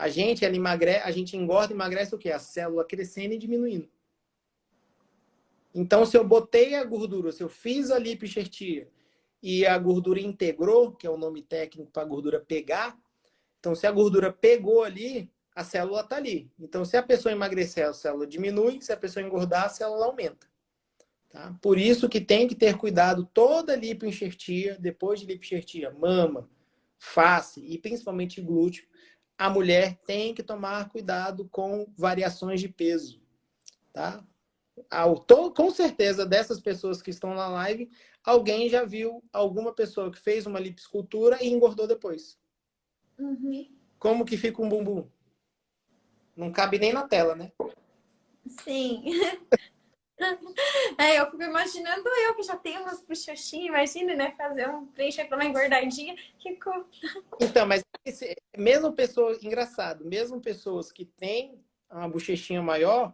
a gente engorda e emagrece o quê? A célula crescendo e diminuindo. Então, se eu botei a gordura, se eu fiz a lipoenxertia e a gordura integrou, que é o nome técnico para a gordura pegar, então se a gordura pegou ali, a célula está ali. Então, se a pessoa emagrecer, a célula diminui, se a pessoa engordar, a célula aumenta. Tá? Por isso que tem que ter cuidado toda lipoenxertia, depois de lipoenxertia, mama, face e principalmente glúteo, a mulher tem que tomar cuidado com variações de peso, tá? Com certeza dessas pessoas que estão na live, alguém já viu alguma pessoa que fez uma lipoescultura e engordou depois. Uhum. Como que fica um bumbum? Não cabe nem na tela, né? Sim. Eu fico imaginando eu que já tenho umas bochechinhas, imagina, né? Fazer um preencher para uma engordadinha. Ficou. Então, mas mesmo pessoas, engraçado, mesmo pessoas que têm uma bochechinha maior,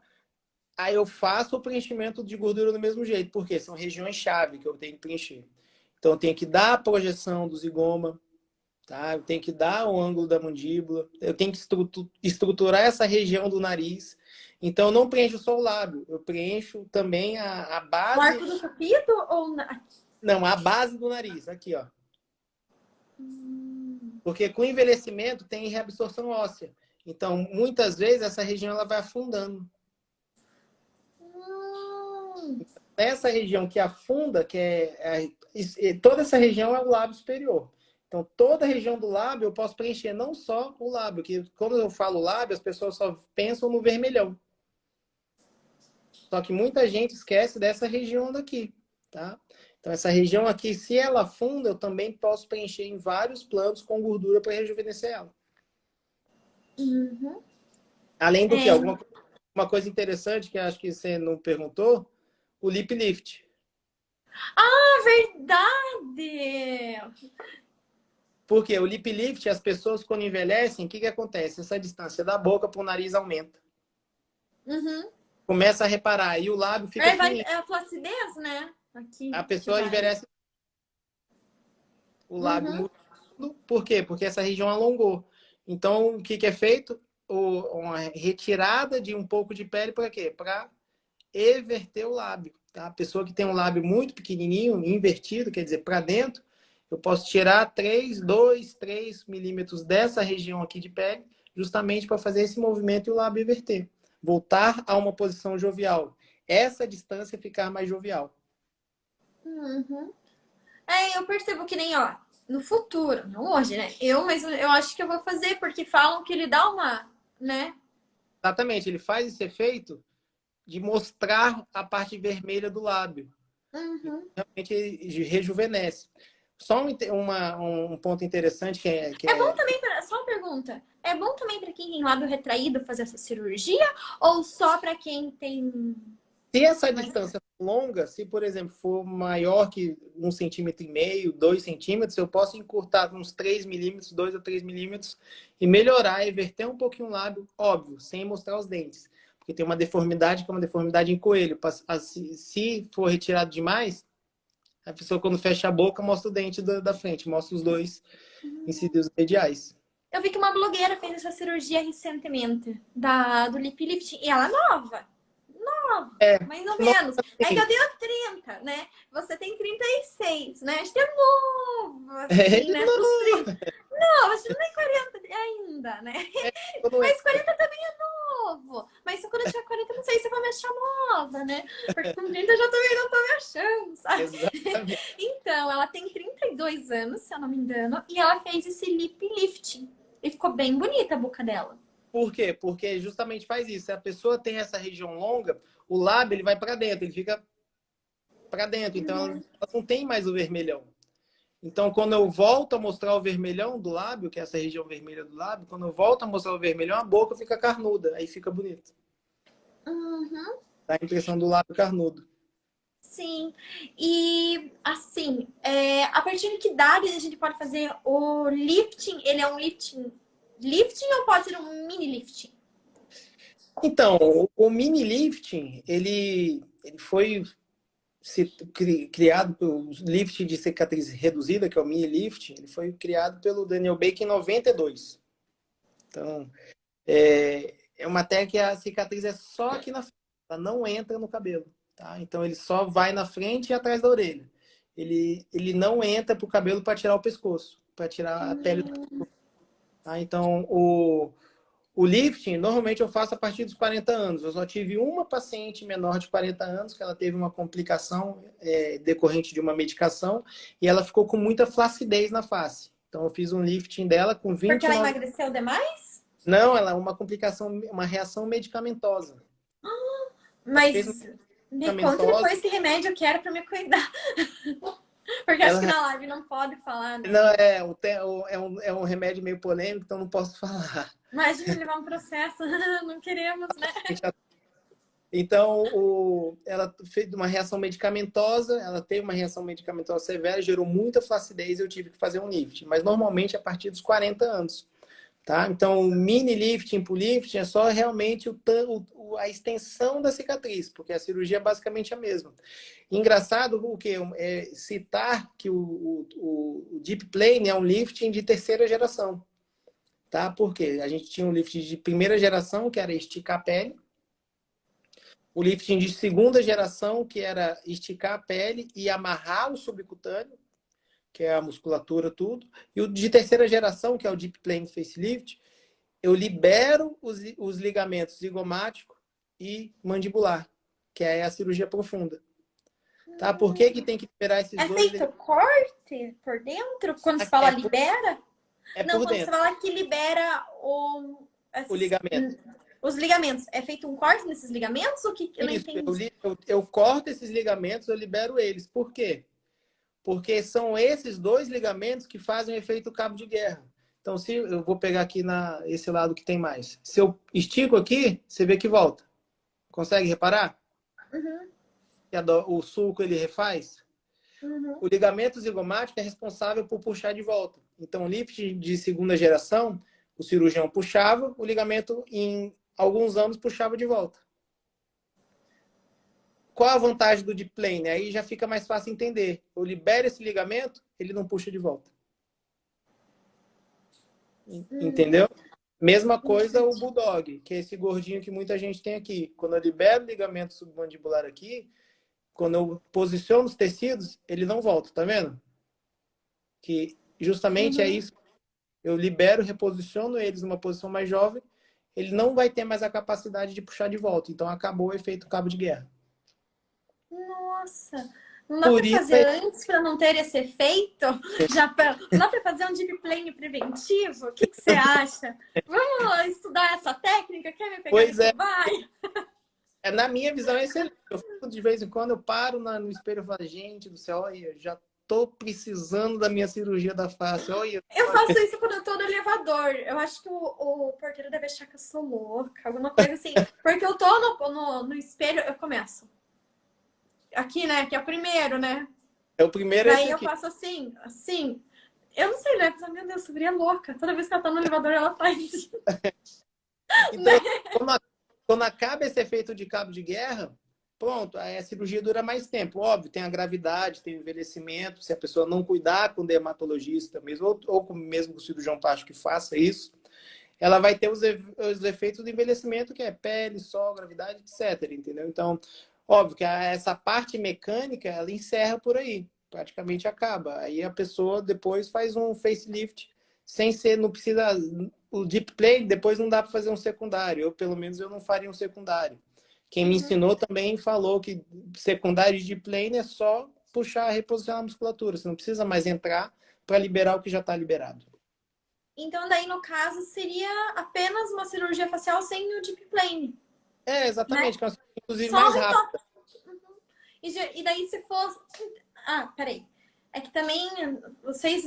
aí eu faço o preenchimento de gordura do mesmo jeito, porque são regiões-chave que eu tenho que preencher. Então, eu tenho que dar a projeção do zigoma, tá? Eu tenho que dar o ângulo da mandíbula, eu tenho que estruturar essa região do nariz. Então, eu não preencho só o lábio, eu preencho também a O base. arco do cupido ou Não, a base do nariz, aqui, ó. Porque com envelhecimento tem reabsorção óssea. Então, muitas vezes, essa região ela vai afundando. Nessa região que afunda, toda essa região é o lábio superior. Então, toda a região do lábio eu posso preencher, não só o lábio, que quando eu falo lábio, as pessoas só pensam no vermelhão. Só que muita gente esquece dessa região daqui, tá? Então, essa região aqui, se ela afunda, eu também posso preencher em vários planos com gordura para rejuvenescer ela. Uhum. Além do que, uma coisa interessante que acho que você não perguntou, o lip lift. Ah, verdade! Porque o lip lift, as pessoas quando envelhecem, o que acontece? Essa distância da boca para o nariz aumenta. Uhum. Começa a reparar e o lábio fica fininho. É a flacidez, né? Aqui. A pessoa envelhece, o lábio Uhum. muda. Por quê? Porque essa região alongou. Então, o que é feito? Uma retirada de um pouco de pele para quê? Para everter o lábio. Tá? A pessoa que tem um lábio muito pequenininho, invertido, quer dizer, para dentro, eu posso tirar 2, 3 milímetros dessa região aqui de pele, justamente para fazer esse movimento e o lábio inverter. Voltar a uma posição jovial. Essa distância ficar mais jovial. Uhum. Eu percebo que nem, ó, no futuro, não hoje, né? Mas eu acho que eu vou fazer, porque falam que ele dá uma, né? Exatamente, ele faz esse efeito de mostrar a parte vermelha do lábio. Uhum. Realmente ele rejuvenesce. Só um ponto interessante É bom também, só uma pergunta, é bom também para quem tem lábio retraído fazer essa cirurgia? Ou só para quem tem... Se essa distância for longa, se, por exemplo, for maior que 1,5 cm, 2 centímetros, eu posso encurtar uns 3 milímetros, 2 a 3 milímetros, e melhorar, inverter um pouquinho o lábio, óbvio, sem mostrar os dentes. Porque tem uma deformidade que é uma deformidade em coelho. Se for retirado demais, a pessoa, quando fecha a boca, mostra o dente da frente, mostra os dois incílios mediais. Eu vi que uma blogueira fez essa cirurgia recentemente, do lip lift, e ela é nova. Mais ou menos. É que eu tenho 30, né? Você tem 36, né? Acho que é novo, assim, né? Pros 30. Não, acho que não é 40 ainda, né? Mas 40 também é novo. Mas quando eu tiver 40, não sei se eu vou me achar nova, né? Porque com 30 eu já também não tô me achando, sabe? Exatamente. Então, ela tem 32 anos, se eu não me engano, e ela fez esse lip lift. E ficou bem bonita a boca dela. Por quê? Porque justamente faz isso. Se a pessoa tem essa região longa, o lábio ele vai para dentro, ele fica para dentro. Então, ela não tem mais o vermelhão. Então, quando eu volto a mostrar o vermelhão do lábio, que é essa região vermelha do lábio, quando eu volto a mostrar o vermelhão, a boca fica carnuda. Aí fica bonito. Uhum. Dá a impressão do lábio carnudo. Sim. E, assim, a partir de que idade a gente pode fazer o lifting? Ele é um lifting ou pode ser um mini lifting? Então, o mini lifting, ele foi criado pelo lift de cicatriz reduzida, que é o mini lift, ele foi criado pelo Daniel Baker em 92. Então, É uma técnica que a cicatriz é só aqui na frente, ela não entra no cabelo, tá? Então ele só vai na frente e atrás da orelha. Ele não entra pro cabelo para tirar o pescoço, para tirar a pele do pescoço, tá? Então o lifting, normalmente eu faço a partir dos 40 anos. Eu só tive uma paciente menor de 40 anos que ela teve uma complicação decorrente de uma medicação e ela ficou com muita flacidez na face. Então eu fiz um lifting dela com Porque ela 29... emagreceu demais? Não, ela é uma complicação, uma reação medicamentosa. Ela Mas fez uma me conta medicamentosa. depois que remédio eu quero pra me cuidar. Porque acho que Ela, na live não pode falar, né? não, é um remédio meio polêmico, então não posso falar. Imagina levar um processo. Não queremos, né? Então, ela fez uma reação medicamentosa, ela teve uma reação medicamentosa severa, gerou muita flacidez e eu tive que fazer um lift. Mas normalmente é a partir dos 40 anos. Tá? Então, o mini lifting pro lifting é só realmente a extensão da cicatriz, porque a cirurgia é basicamente a mesma. Engraçado o que citar que o Deep Plane é um lifting de terceira geração. Tá? Porque a gente tinha um lifting de primeira geração, que era esticar a pele. O lifting de segunda geração, que era esticar a pele e amarrar o subcutâneo, que é a musculatura, tudo. E o de terceira geração, que é o Deep Plane Facelift, eu libero os ligamentos zigomático e mandibular, que é a cirurgia profunda. Tá? Por que que tem que liberar esses É dois? feito corte por dentro? Quando se fala libera? Não, por quando dentro. você fala que libera O ligamento. os ligamentos, é feito um corte nesses ligamentos? O que eu não Isso, entendi. eu corto esses ligamentos, eu libero eles. Por quê? Porque são esses dois ligamentos que fazem o efeito cabo de guerra. Então, se eu vou pegar aqui esse lado que tem mais. Se eu estico aqui, você vê que volta. Consegue reparar? Uhum, Que o sulco ele refaz? uhum. O ligamento zigomático é responsável por puxar de volta. Então, o lift de segunda geração, o cirurgião puxava, o ligamento em alguns anos puxava de volta. Qual a vantagem do deep plane? Aí já fica mais fácil entender. Eu libero esse ligamento, ele não puxa de volta. Entendeu? Mesma coisa o bulldog, que é esse gordinho que muita gente tem aqui. Quando eu libero o ligamento submandibular aqui, quando eu posiciono os tecidos, ele não volta, tá vendo? Que justamente é isso. Eu libero, reposiciono eles numa posição mais jovem, ele não vai ter mais a capacidade de puxar de volta. Então acabou o efeito cabo de guerra. Nossa, não dá Por para isso fazer antes para não ter esse efeito? Não dá para fazer um deep plane preventivo? O que você acha? Vamos estudar essa técnica? Quer me pegar Pois nesse é. vai? Na minha visão é excelente. Eu fico, de vez em quando eu paro no espelho e falo, gente do céu, olha, já tô precisando da minha cirurgia da face. Olha, Eu faço isso quando eu tô no elevador. Eu acho que o porteiro deve achar que eu sou louca, alguma coisa assim. Porque eu tô no espelho, eu começo. Aqui, né? Que é o primeiro, né? é o primeiro Daí esse eu aqui. faço assim, assim. Eu não sei, né? Meu Deus, essa guria é louca. Toda vez que ela tá no elevador, ela faz isso. Então, quando acaba esse efeito de cabo de guerra, pronto, aí a cirurgia dura mais tempo. Óbvio, tem a gravidade, tem o envelhecimento. Se a pessoa não cuidar com o dermatologista mesmo, ou mesmo com o cirurgião plástico que faça isso, ela vai ter os efeitos do envelhecimento, que é pele, sol, gravidade, etc. Entendeu? Então, óbvio que essa parte mecânica, ela encerra por aí. Praticamente acaba. Aí a pessoa depois faz um facelift sem ser, não precisa... O deep plane, depois não dá para fazer um secundário. Eu, pelo menos, eu não faria um secundário. Quem me ensinou também falou que secundário de deep plane é só puxar, reposicionar a musculatura. Você não precisa mais entrar para liberar o que já está liberado. Então, daí, no caso, seria apenas uma cirurgia facial sem o deep plane. Exatamente. Né? Inclusive Só mais rápido. E daí, se fosse... Ah, peraí. É que também, vocês,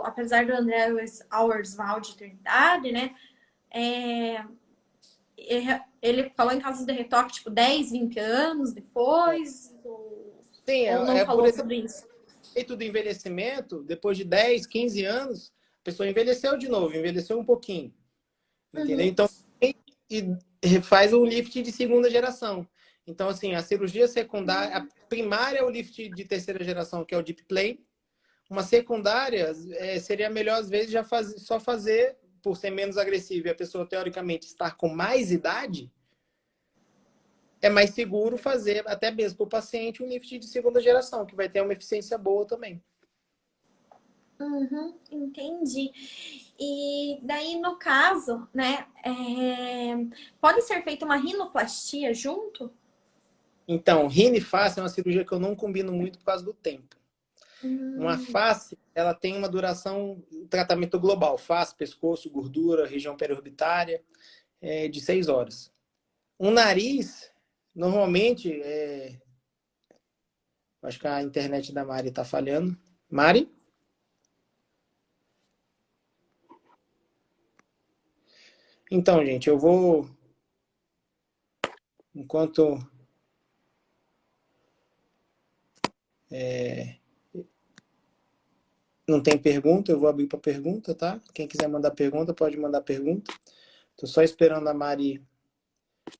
apesar do André Auerswald ter idade, né? Ele falou em casos de retoque, tipo, 10, 20 anos depois? Sim, Ou não por falou exemplo, sobre isso? efeito do envelhecimento, depois de 10, 15 anos, a pessoa envelheceu de novo, envelheceu um pouquinho. Entendeu? Então, e faz o lift de segunda geração. Então, assim, a cirurgia secundária, a primária é o lift de terceira geração, que é o deep plane. Uma secundária seria melhor, às vezes, só fazer por ser menos agressivo e a pessoa, teoricamente, estar com mais idade, é mais seguro fazer, até mesmo para o paciente, um lift de segunda geração, que vai ter uma eficiência boa também. Uhum, entendi. E daí, no caso, né, pode ser feita uma rinoplastia junto? Então, rinoplastia é uma cirurgia que eu não combino muito por causa do tempo. Uma face, ela tem uma duração, tratamento global, face, pescoço, gordura, região periorbitária, de 6 horas. Um nariz, normalmente, acho que a internet da Mari está falhando. Mari? Então, gente, eu vou, enquanto não tem pergunta, eu vou abrir para pergunta, tá? Quem quiser mandar pergunta, pode mandar pergunta. Tô só esperando a Mari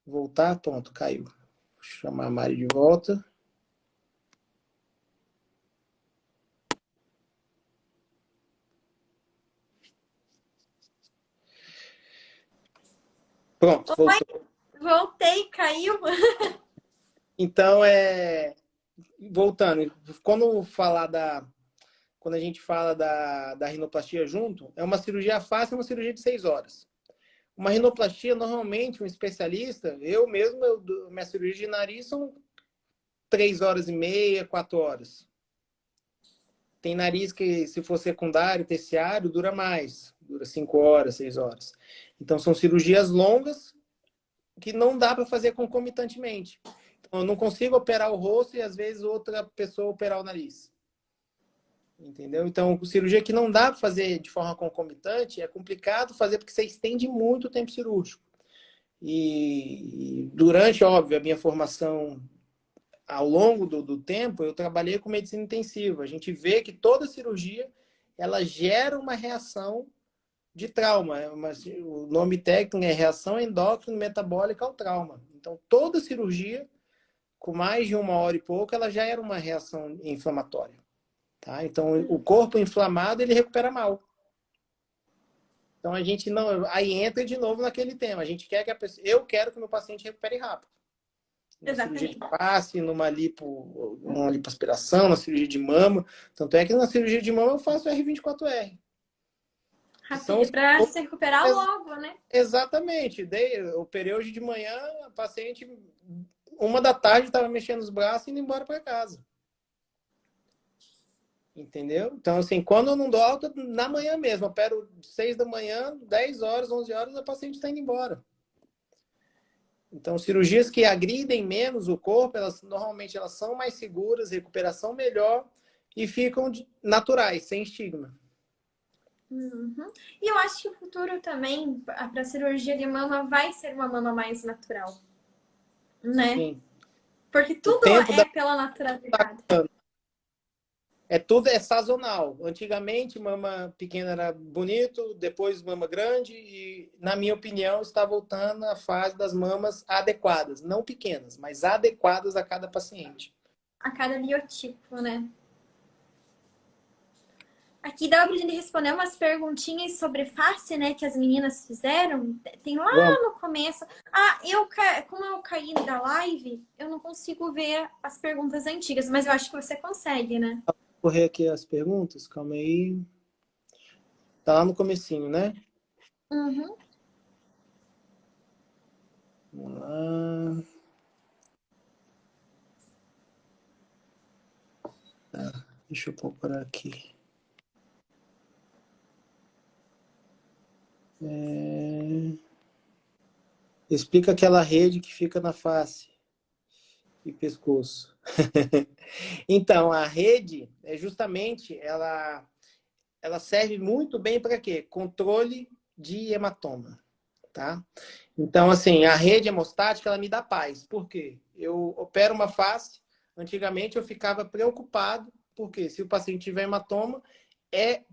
voltar. Pronto, caiu. Vou chamar a Mari de volta. Pronto, voltou. Voltei, caiu. Então, voltando, quando a gente fala da rinoplastia junto, é uma cirurgia fácil, é uma cirurgia de 6 horas. Uma rinoplastia, normalmente, um especialista, eu mesmo, minha cirurgia de nariz são 3 horas e meia, 4 horas. Tem nariz que, se for secundário, terciário, dura mais. Dura 5 horas, 6 horas. Então, são cirurgias longas que não dá para fazer concomitantemente. Então, eu não consigo operar o rosto e, às vezes, outra pessoa operar o nariz. Entendeu? Então, cirurgia que não dá para fazer de forma concomitante, é complicado fazer porque você estende muito o tempo cirúrgico. E durante, óbvio, a minha formação ao longo do tempo, eu trabalhei com medicina intensiva. A gente vê que toda cirurgia, ela gera uma reação de trauma. O nome técnico é reação endócrino metabólica ao trauma. Então, toda cirurgia, com mais de 1 hora e pouco, ela já era uma reação inflamatória. Tá? Então, o corpo inflamado, ele recupera mal. Então, a gente não... Aí entra de novo naquele tema. A gente quer que a pessoa... Eu quero que o meu paciente recupere rápido. Na cirurgia de face, uma lipoaspiração, na cirurgia de mama. Tanto é que na cirurgia de mama eu faço R24R. Rápido, para se recuperar logo, né? Exatamente. Eu operei hoje de manhã, a paciente, 1 da tarde, estava mexendo os braços e indo embora para casa. Entendeu? Então, assim, quando eu não dou alta, na manhã mesmo, eu opero 6 da manhã, 10 horas, 11 horas, a paciente está indo embora. Então, cirurgias que agridem menos o corpo, normalmente elas são mais seguras, recuperação melhor e ficam naturais, sem estigma. Uhum. E eu acho que o futuro também, para a cirurgia de mama, vai ser uma mama mais natural. Né? Sim. Porque tudo pela naturalidade. Tudo é sazonal. Antigamente, mama pequena era bonito, depois mama grande e, na minha opinião, está voltando à fase das mamas adequadas. Não pequenas, mas adequadas a cada paciente. A cada biotipo, né? Aqui dá pra gente responder umas perguntinhas sobre face, né? Que as meninas fizeram. Tem lá no começo. Ah, como eu caí da live, eu não consigo ver as perguntas antigas, mas eu acho que você consegue, né? Vou correr aqui as perguntas, calma aí. Tá lá no comecinho, né? Uhum. Vamos lá. Tá, deixa eu procurar aqui. Explica aquela rede que fica na face e pescoço. Então, a rede é justamente, ela serve muito bem para quê? Controle de hematoma, tá? Então, assim, a rede hemostática, ela me dá paz. Por quê? Eu opero uma face, antigamente eu ficava preocupado, porque se o paciente tiver hematoma,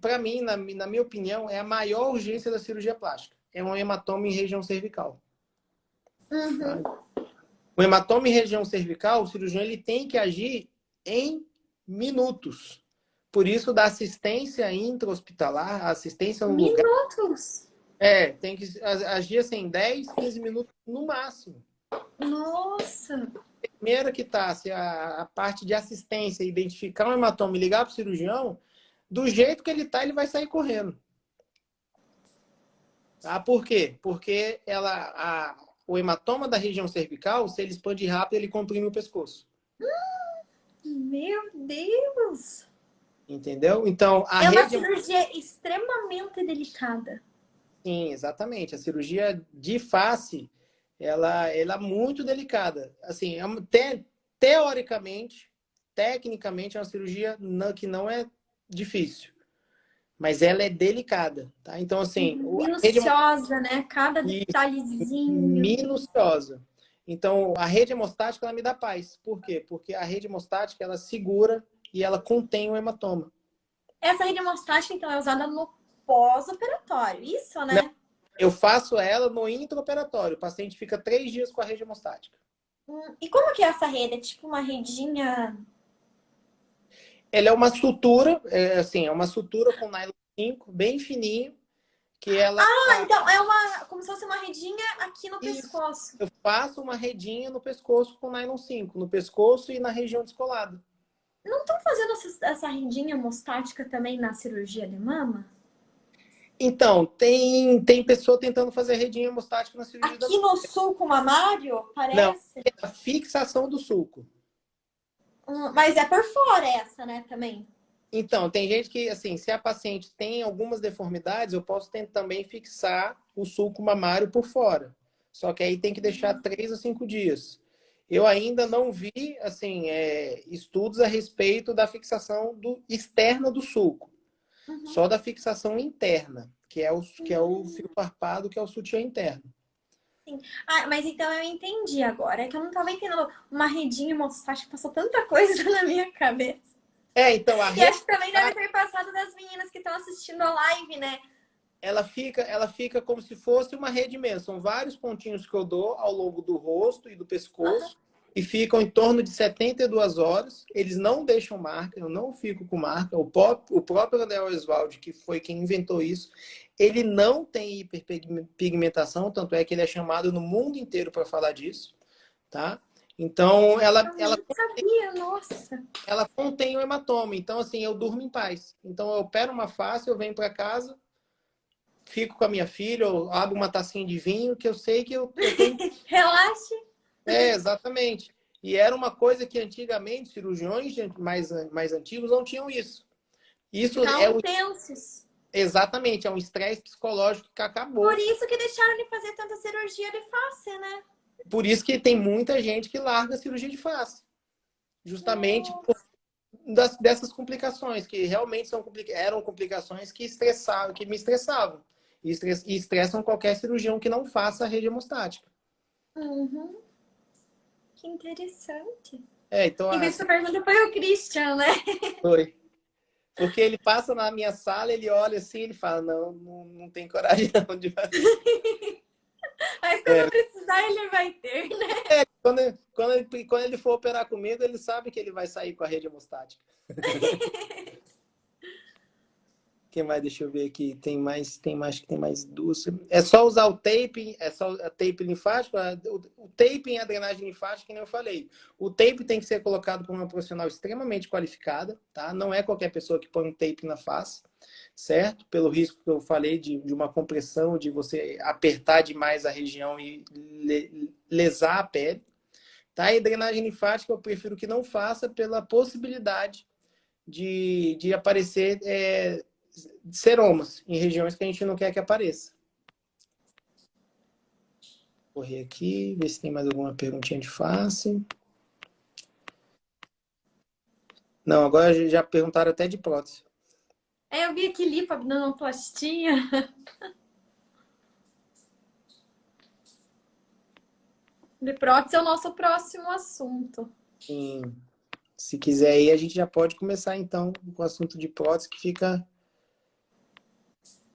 para mim, na minha opinião, é a maior urgência da cirurgia plástica. É um hematoma em região cervical. Uhum. Tá? O hematoma em região cervical, o cirurgião ele tem que agir em minutos. Por isso, da assistência intra-hospitalar, a assistência no lugar, Minutos? Tem que agir assim, 10, 15 minutos no máximo. Nossa! Primeiro que tá, se a parte de assistência, identificar um hematoma e ligar para o cirurgião, do jeito que ele tá, ele vai sair correndo. Tá? Por quê? Porque o hematoma da região cervical, se ele expande rápido, ele comprime o pescoço. Meu Deus! Entendeu? Então, a É uma rede... cirurgia extremamente delicada. Sim, exatamente. A cirurgia de face, ela é muito delicada. Assim, teoricamente, tecnicamente, é uma cirurgia que não é difícil, mas ela é delicada, tá? Então, assim, a rede Minuciosa, né? Cada detalhezinho. minuciosa. Então, a rede hemostática, ela me dá paz. Por quê? Porque a rede hemostática, ela segura e ela contém o hematoma. Essa rede hemostática, então, é usada no pós-operatório. Isso, Não, né? eu faço ela no intraoperatório. O paciente fica 3 dias com a rede hemostática. E como que é essa rede? É tipo uma redinha... Ela é uma sutura, assim, é uma sutura com nylon 5, bem fininho, que ela... Ah, então é uma... Como se fosse uma redinha aqui no Isso. pescoço. Eu faço uma redinha no pescoço com nylon 5, no pescoço e na região descolada. Não estão fazendo essa rendinha hemostática também na cirurgia de mama? Então, tem pessoa tentando fazer redinha hemostática na cirurgia da... Aqui no sulco mamário, Não, parece. é a fixação do sulco. Mas é por fora essa, né, também. Então, tem gente que, assim, se a paciente tem algumas deformidades, eu posso também fixar o sulco mamário por fora. Só que aí tem que deixar 3 a 5 dias. Eu ainda não vi, assim, estudos a respeito da fixação externa do sulco. Uhum. Só da fixação interna, que é o fio farpado, que é o sutiã interno. Sim. Ah, mas então eu entendi agora. É que eu não estava entendendo uma redinha hemostática, passou tanta coisa na minha cabeça. Então, a E rede, acho que também deve ter passado das meninas que estão assistindo a live, né? ela fica como se fosse uma rede mesmo. São vários pontinhos que eu dou ao longo do rosto e do Uhum. pescoço e ficam em torno de 72 horas. Eles não deixam marca, eu não fico com marca. O próprio André Oswald, que foi quem inventou isso, ele não tem hiperpigmentação, tanto é que ele é chamado no mundo inteiro para falar disso, tá? Então, ela, Eu ela, nem sabia, nossa. ela contém o hematoma. Então, assim, eu durmo em paz. Então, eu opero uma face, eu venho para casa, fico com a minha filha, eu abro uma tacinha de vinho, que eu sei que eu tô em... Relaxe. Exatamente. E era uma coisa que antigamente, cirurgiões mais antigos não tinham isso. Isso Ficavam tensos. exatamente, é um estresse psicológico que Por acabou. isso que deixaram de fazer tanta cirurgia de face, né? Por isso que tem muita gente que larga a cirurgia de face. Justamente por Nossa. dessas complicações, que realmente eram complicações que estressavam, que me estressavam. E estressam qualquer cirurgião que não faça a rede hemostática. Uhum. Que interessante. Então, Quem fez essa pergunta foi o Christian, né? foi. Porque ele passa na minha sala, ele olha assim, ele fala, não, não, não tem coragem não de fazer. Mas quando precisar, ele vai ter, né? Quando ele for operar comigo, ele sabe que ele vai sair com a rede hemostática. Quem mais? Deixa eu ver aqui. Tem mais duas. É só usar o tape, é só a tape linfático. O tape em a drenagem linfática, que nem eu falei. O tape tem que ser colocado por uma profissional extremamente qualificada, tá? Não é qualquer pessoa que põe um tape na face, certo? Pelo risco que eu falei de uma compressão, de você apertar demais a região e lesar a pele. Tá? E drenagem linfática eu prefiro que não faça pela possibilidade de aparecer seromas em regiões que a gente não quer que apareça. Vou correr aqui, ver se tem mais alguma perguntinha de face. Não, agora já perguntaram até de prótese. Eu vi aqui lipoabdominoplastia. De prótese é o nosso próximo assunto. Sim. Se quiser aí, a gente já pode começar então com o assunto de prótese, que fica...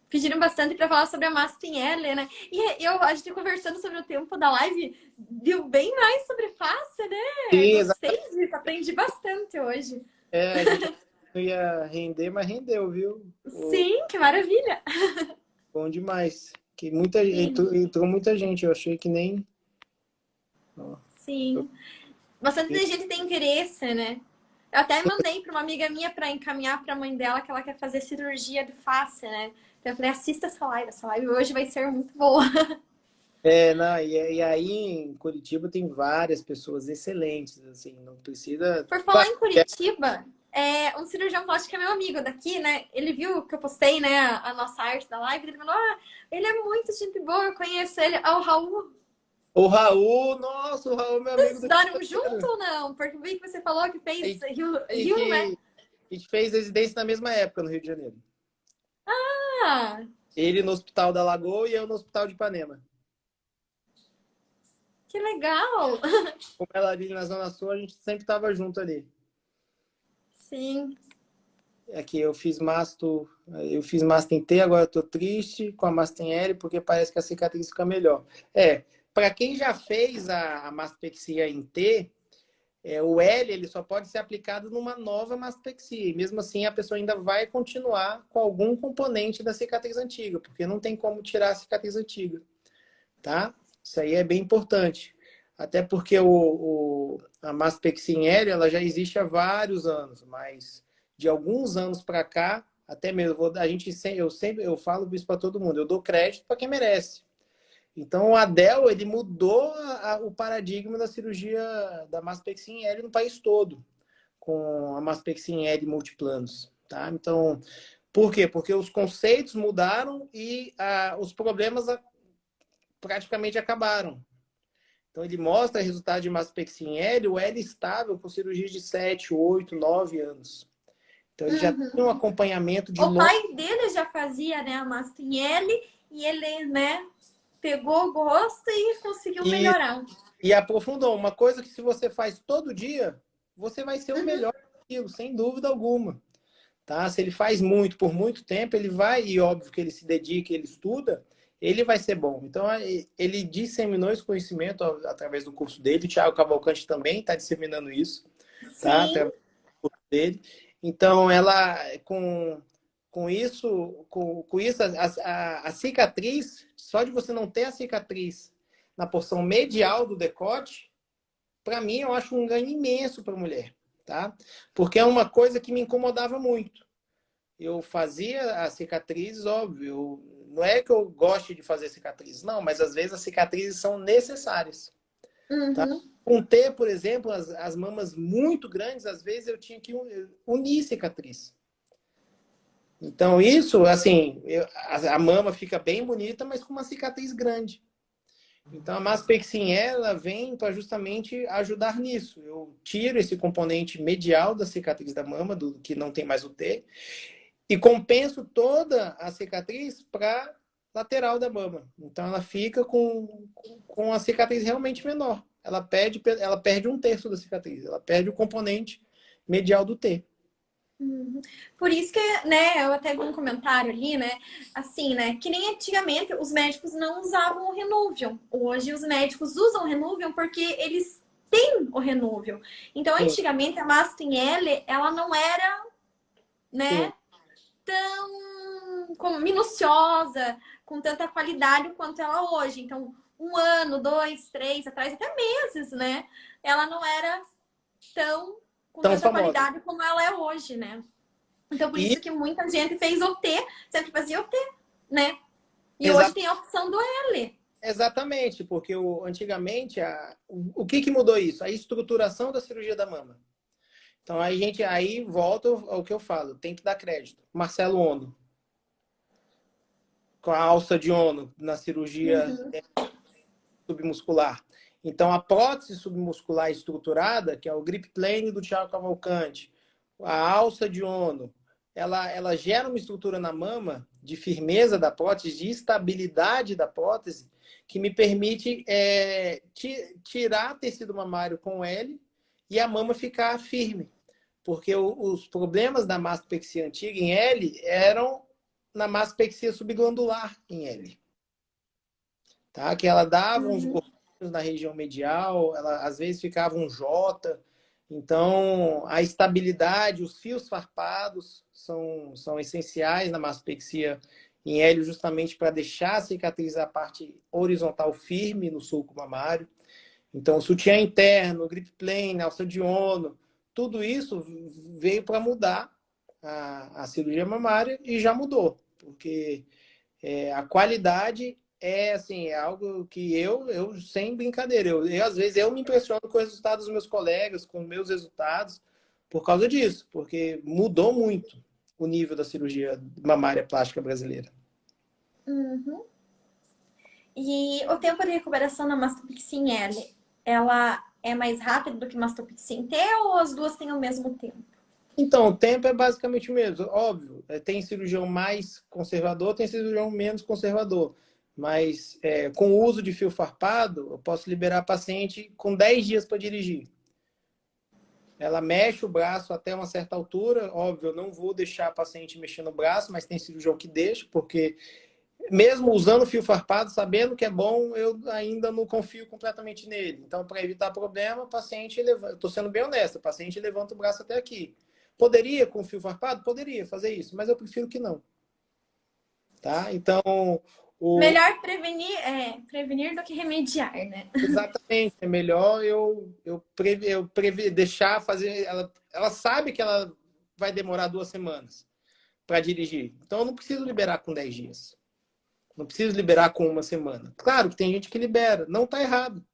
Pediram bastante para falar sobre a Mastinelli, né? E a gente conversando sobre o tempo da live, viu bem mais sobre face, né? Sim, Gostei disso, aprendi bastante hoje. a gente não ia render, mas rendeu, viu? Sim, que maravilha! Bom demais. Que muita, Sim, entrou muita gente, eu achei que nem... Ó, sim. Bastante gente tem interesse, né? Eu até mandei para uma amiga minha para encaminhar para a mãe dela que ela quer fazer cirurgia de face, né? Então eu falei, assista essa live hoje vai ser muito boa. não, e aí em Curitiba tem várias pessoas excelentes, assim, não precisa... Por falar Claro, em Curitiba, um cirurgião plástico é meu amigo daqui, né? Ele viu que eu postei, né, a nossa arte da live, ele falou, ele é muito gente boa, eu conheço ele. Ah, o Raul, o Raul, nossa, o Raul é meu amigo do Rio estudaram de junto Janeiro. ou não? Porque vi que você falou que fez Aí, aí Rio, né? que a gente fez residência na mesma época no Rio de Janeiro. Ah, Ele no Hospital da Lagoa e eu no Hospital de Ipanema. que legal! Como ela ali na Zona Sul, a gente sempre estava junto ali. Sim. Aqui eu fiz master em T, agora eu tô triste com a master em L, porque parece que a cicatriz fica melhor. Para quem já fez a mastopexia em T, o L ele só pode ser aplicado numa nova mastopexia. E mesmo assim, a pessoa ainda vai continuar com algum componente da cicatriz antiga, porque não tem como tirar a cicatriz antiga, tá? Isso aí é bem importante. Até porque a mastopexia em L ela já existe há vários anos, mas de alguns anos para cá, até mesmo, eu falo isso para todo mundo, eu dou crédito para quem merece. Então, o Adel, ele mudou o paradigma da cirurgia da mastopexia em L no país todo, com a mastopexia em L multiplanos, tá? Então, por quê? Porque os conceitos mudaram e os problemas praticamente acabaram. Então, ele mostra resultado de mastopexia em L, o L estável com cirurgias de 7, 8, 9 anos. Então, ele já tem Uhum. um acompanhamento de O longo. pai dele já fazia, né, a Master em L e ele, né, pegou o gosto e conseguiu E, melhorar. e aprofundou. Uma coisa que se você faz todo dia, você vai ser o Uhum. melhor daquilo, sem dúvida alguma. Tá? Se ele faz muito por muito tempo, ele vai, e óbvio que ele se dedica, ele estuda, ele vai ser bom. Então, ele disseminou esse conhecimento através do curso dele. O Thiago Cavalcante também está disseminando isso, tá? Sim. Através do curso dele. Então, ela, com isso a cicatriz, só de você não ter a cicatriz na porção medial do decote, para mim, eu acho um ganho imenso para a mulher, tá? Porque é uma coisa que me incomodava muito. Eu fazia as cicatrizes, óbvio. Não é que eu goste de fazer cicatrizes, não, mas às vezes as cicatrizes são necessárias. Tá? Uhum. Com T, por exemplo, as mamas muito grandes, às vezes eu tinha que unir cicatriz. Então, isso, assim, a mama fica bem bonita, mas com uma cicatriz grande. Então, a Maspexin, ela vem para justamente ajudar nisso. Eu tiro esse componente medial da cicatriz da mama, do que não tem mais o T, e compenso toda a cicatriz para lateral da mama. Então ela fica com a cicatriz realmente menor. Ela perde um terço da cicatriz. Ela perde o componente medial do T. Uhum. Por isso que, né, eu até vi um comentário ali, né, assim, né, que nem antigamente os médicos não usavam o Renuvium. Hoje os médicos usam o Renuvium porque eles têm o Renuvium. Então, Sim, antigamente a Mastin L, ela não era, sim. né, tão minuciosa, com tanta qualidade quanto ela hoje. Então, um ano, dois, três atrás, até meses, né, ela não era tão com Tão tanta famosa. qualidade como ela é hoje, né? Então, por E isso que muita gente fez o T, sempre fazia o T, né? E hoje exa tem a opção do L. exatamente, porque antigamente o que mudou isso? A estruturação da cirurgia da mama. Então aí volta ao que eu falo, tem que dar crédito. Marcelo Ono, com a alça de Ono na cirurgia Uhum. submuscular. Então, a prótese submuscular estruturada, que é o grip plane do Thiago Cavalcante, a alça de Ono, ela gera uma estrutura na mama de firmeza da prótese, de estabilidade da prótese, que me permite tirar tecido mamário com L e a mama ficar firme. Porque os problemas da mastopexia antiga em L eram na mastopexia subglandular em L, tá? Que ela dava uns Uhum. gordinhos na região medial, ela às vezes ficava um J. Então, a estabilidade, os fios farpados são essenciais na mastopexia em hélio justamente para deixar a cicatriz a parte horizontal firme no sulco mamário. Então, sutiã interno, grip plane, alça de ono, tudo isso veio para mudar a cirurgia mamária e já mudou, porque a qualidade é assim, é algo que eu sem brincadeira, às vezes eu me impressiono com os resultados dos meus colegas, com meus resultados, por causa disso, porque mudou muito o nível da cirurgia mamária plástica brasileira. Uhum. E o tempo de recuperação na mastopexia L, ela é mais rápida do que mastopexia T ou as duas têm o mesmo tempo? Então, o tempo é basicamente o mesmo, óbvio. Tem cirurgião mais conservador, tem cirurgião menos conservador. Mas com o uso de fio farpado, eu posso liberar a paciente com 10 dias para dirigir. Ela mexe o braço até uma certa altura. Óbvio, eu não vou deixar a paciente mexer no braço, mas tem cirurgião que deixa, porque mesmo usando fio farpado, sabendo que é bom, eu ainda não confio completamente nele. Então, para evitar problema, o paciente levanta. Estou sendo bem honesto, o paciente levanta o braço até aqui. Poderia com fio farpado? Poderia fazer isso, mas eu prefiro que não. Tá? Então, Melhor prevenir do que remediar, né? exatamente, é melhor deixar fazer. Ela sabe que ela vai demorar 2 semanas para dirigir. Então, eu não preciso liberar com 10 dias. Não preciso liberar com 1 semana. Claro que tem gente que libera, não está errado.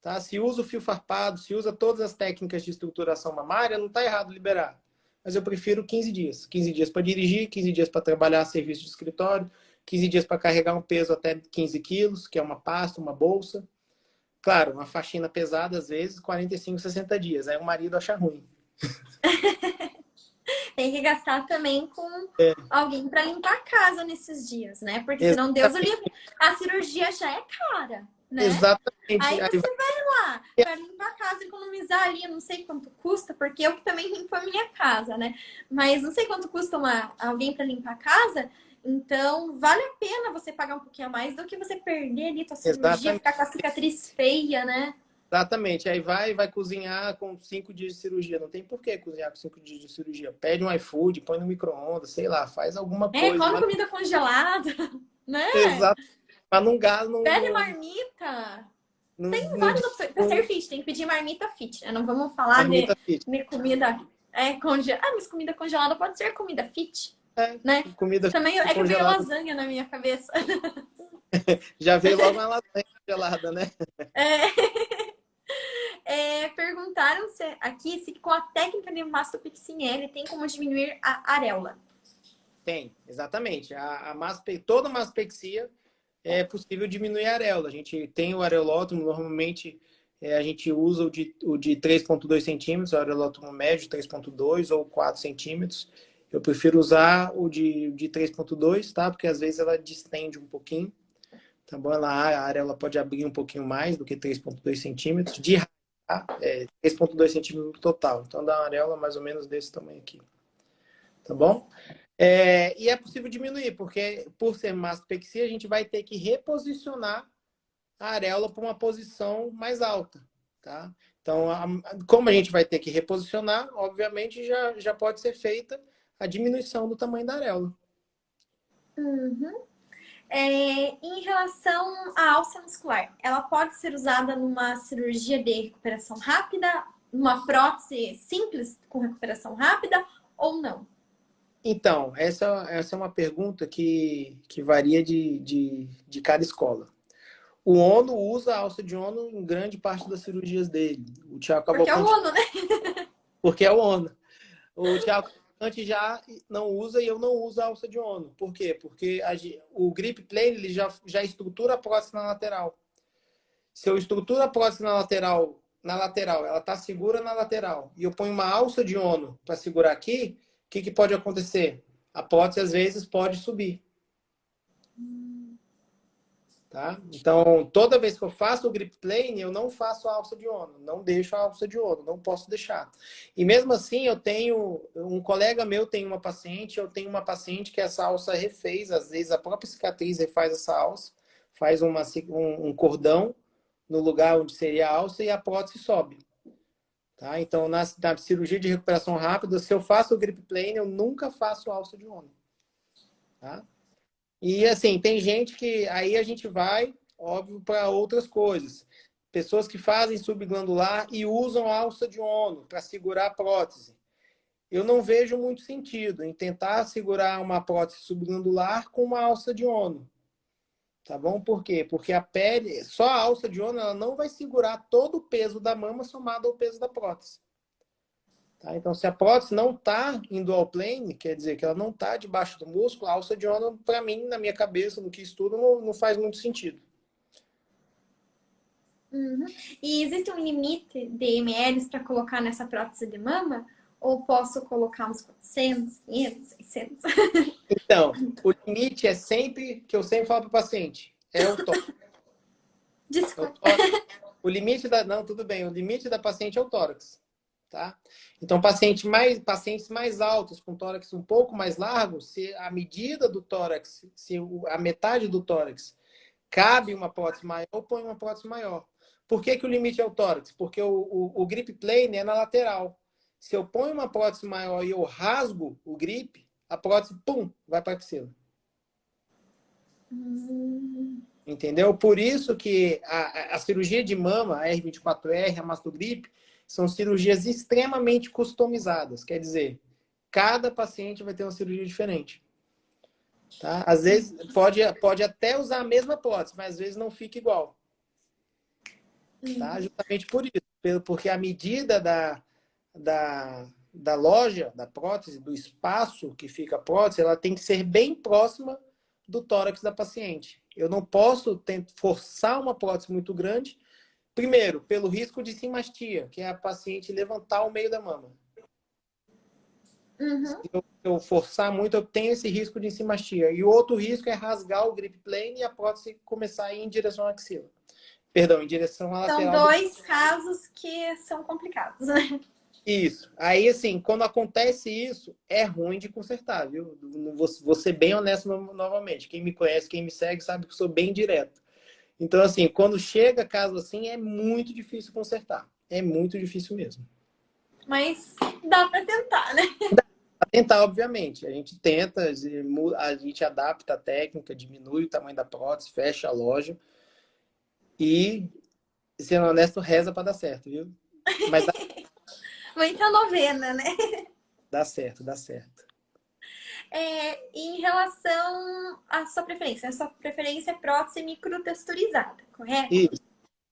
Tá? Se usa o fio farpado, se usa todas as técnicas de estruturação mamária, não está errado liberar. Mas eu prefiro 15 dias. 15 dias para dirigir, 15 dias para trabalhar serviço de escritório, 15 dias para carregar um peso até 15 quilos, que é uma pasta, uma bolsa. Claro, uma faxina pesada, às vezes, 45, 60 dias. Aí o marido acha ruim. Tem que gastar também com É, alguém para limpar a casa nesses dias, né? Porque senão Deus o exatamente. livre. A cirurgia já é cara, né? Exatamente. Aí Aí você vai lá para limpar a casa, economizar ali, eu não sei quanto custa, porque eu também limpo a minha casa, né? Mas não sei quanto custa alguém para limpar a casa. Então, vale a pena você pagar um pouquinho a mais do que você perder ali tua cirurgia, exatamente. ficar com a cicatriz feia, né? Exatamente. Aí vai cozinhar com 5 dias de cirurgia. Não tem por que cozinhar com 5 dias de cirurgia. Pede um iFood, põe no micro-ondas, sei lá, faz alguma É, coisa. come Mas... comida congelada, né? Exato. Mas não gasta, não, Pede não, marmita. não, Tem não, várias opções. Pra ser fit, tem que pedir marmita fit, né? Não vamos falar marmita fit. de comida congelada. Ah, mas comida congelada pode ser comida fit, né? Comida Também é que veio congelada. lasanha na minha cabeça. Já veio logo uma lasanha congelada, né? Perguntaram aqui se com a técnica de mastopexia L tem como diminuir a areola. Tem, exatamente. Toda mastopexia é possível diminuir a areola. A gente tem o areolótomo, normalmente a gente usa o de 3,2 centímetros, o areolótomo médio 3,2 ou 4 centímetros. Eu prefiro usar o de 3,2, tá? Porque às vezes ela distende um pouquinho. Tá bom? A areola pode abrir um pouquinho mais do que 3,2 centímetros. De raiz, tá? 3,2 centímetros no total. Então dá uma areola mais ou menos desse tamanho aqui. Tá bom? E é possível diminuir, porque por ser mastopexia, a gente vai ter que reposicionar a areola para uma posição mais alta, tá? Então, como a gente vai ter que reposicionar, obviamente já pode ser feita a diminuição do tamanho da areola. Uhum. Em relação à alça muscular, ela pode ser usada numa cirurgia de recuperação rápida, numa prótese simples com recuperação rápida ou não? Então, essa é uma pergunta que varia de cada escola. O Ono usa a alça de Ono em grande parte das cirurgias dele. O Thiago Porque é o Cavalcante, ONU, né? porque é o Ono. O Thiago Cavalcante já não usa e eu não uso a alça de Ono. Por quê? Porque o grip plane ele já estrutura a prótese na lateral. Se eu estruturo a prótese na lateral, ela está segura na lateral, e eu ponho uma alça de Ono para segurar aqui, o que pode acontecer? A prótese, às vezes, pode subir. Tá? Então, toda vez que eu faço o grip plane, eu não faço a alça de Ono, não deixo a alça de Ono, não posso deixar. E mesmo assim, um colega meu tem uma paciente, eu tenho uma paciente que essa alça refez, às vezes a própria cicatriz refaz essa alça, faz um cordão no lugar onde seria a alça e a prótese sobe. Tá? Então, na cirurgia de recuperação rápida, se eu faço o grip plane, eu nunca faço alça de Ono. Tá? E assim, tem gente que aí a gente vai, óbvio, para outras coisas. Pessoas que fazem subglandular e usam alça de Ono para segurar a prótese. Eu não vejo muito sentido em tentar segurar uma prótese subglandular com uma alça de Ono. Tá bom? Por quê? Porque a pele, só a alça de Ono, ela não vai segurar todo o peso da mama somado ao peso da prótese. Tá? Então, se a prótese não está em dual plane, quer dizer que ela não está debaixo do músculo, a alça de Ono, para mim, na minha cabeça, no que estudo, não faz muito sentido. Uhum. E existe um limite de ml para colocar nessa prótese de mama? Ou posso colocar uns 400, 500, 600? Então, o limite é sempre, que eu sempre falo para o paciente, é o tórax. Desculpa. O limite da... Não, tudo bem. O limite da paciente é o tórax. Tá? Então, pacientes mais altos, com tórax um pouco mais largo, se a medida do tórax, se a metade do tórax cabe uma prótese maior, põe uma prótese maior. Por que, que o limite é o tórax? Porque o grip plane é na lateral. Se eu ponho uma prótese maior e eu rasgo o grip, a prótese, pum, vai para a axila. Entendeu? Por isso que a cirurgia de mama, a R24R, a Mastogrip, são cirurgias extremamente customizadas. Quer dizer, cada paciente vai ter uma cirurgia diferente. Tá? Às vezes, pode até usar a mesma prótese, mas às vezes não fica igual. Tá? Justamente por isso. Porque a medida da loja, da prótese, do espaço que fica a prótese, ela tem que ser bem próxima do tórax da paciente. Eu não posso forçar uma prótese muito grande, primeiro, pelo risco de simastia, que é a paciente levantar o meio da mama. Uhum. Se eu forçar muito, eu tenho esse risco de simastia. E o outro risco é rasgar o grip plane e a prótese começar a ir em direção à axila. Perdão, em direção à São lateral. dois casos que são complicados, né? Isso. Aí, assim, quando acontece isso, é ruim de consertar, viu? Vou ser bem honesto novamente. Quem me conhece, quem me segue, sabe que eu sou bem direto. Então, assim, quando chega caso assim, é muito difícil consertar. É muito difícil mesmo. Mas dá para tentar, né? Pra tentar, obviamente. A gente tenta, a gente adapta a técnica, diminui o tamanho da prótese, fecha a loja. E, sendo honesto, reza para dar certo, viu? Mas Muita novena, né? dá certo, dá certo. Em relação à sua preferência, a sua preferência é prótese microtexturizada, correto? Isso,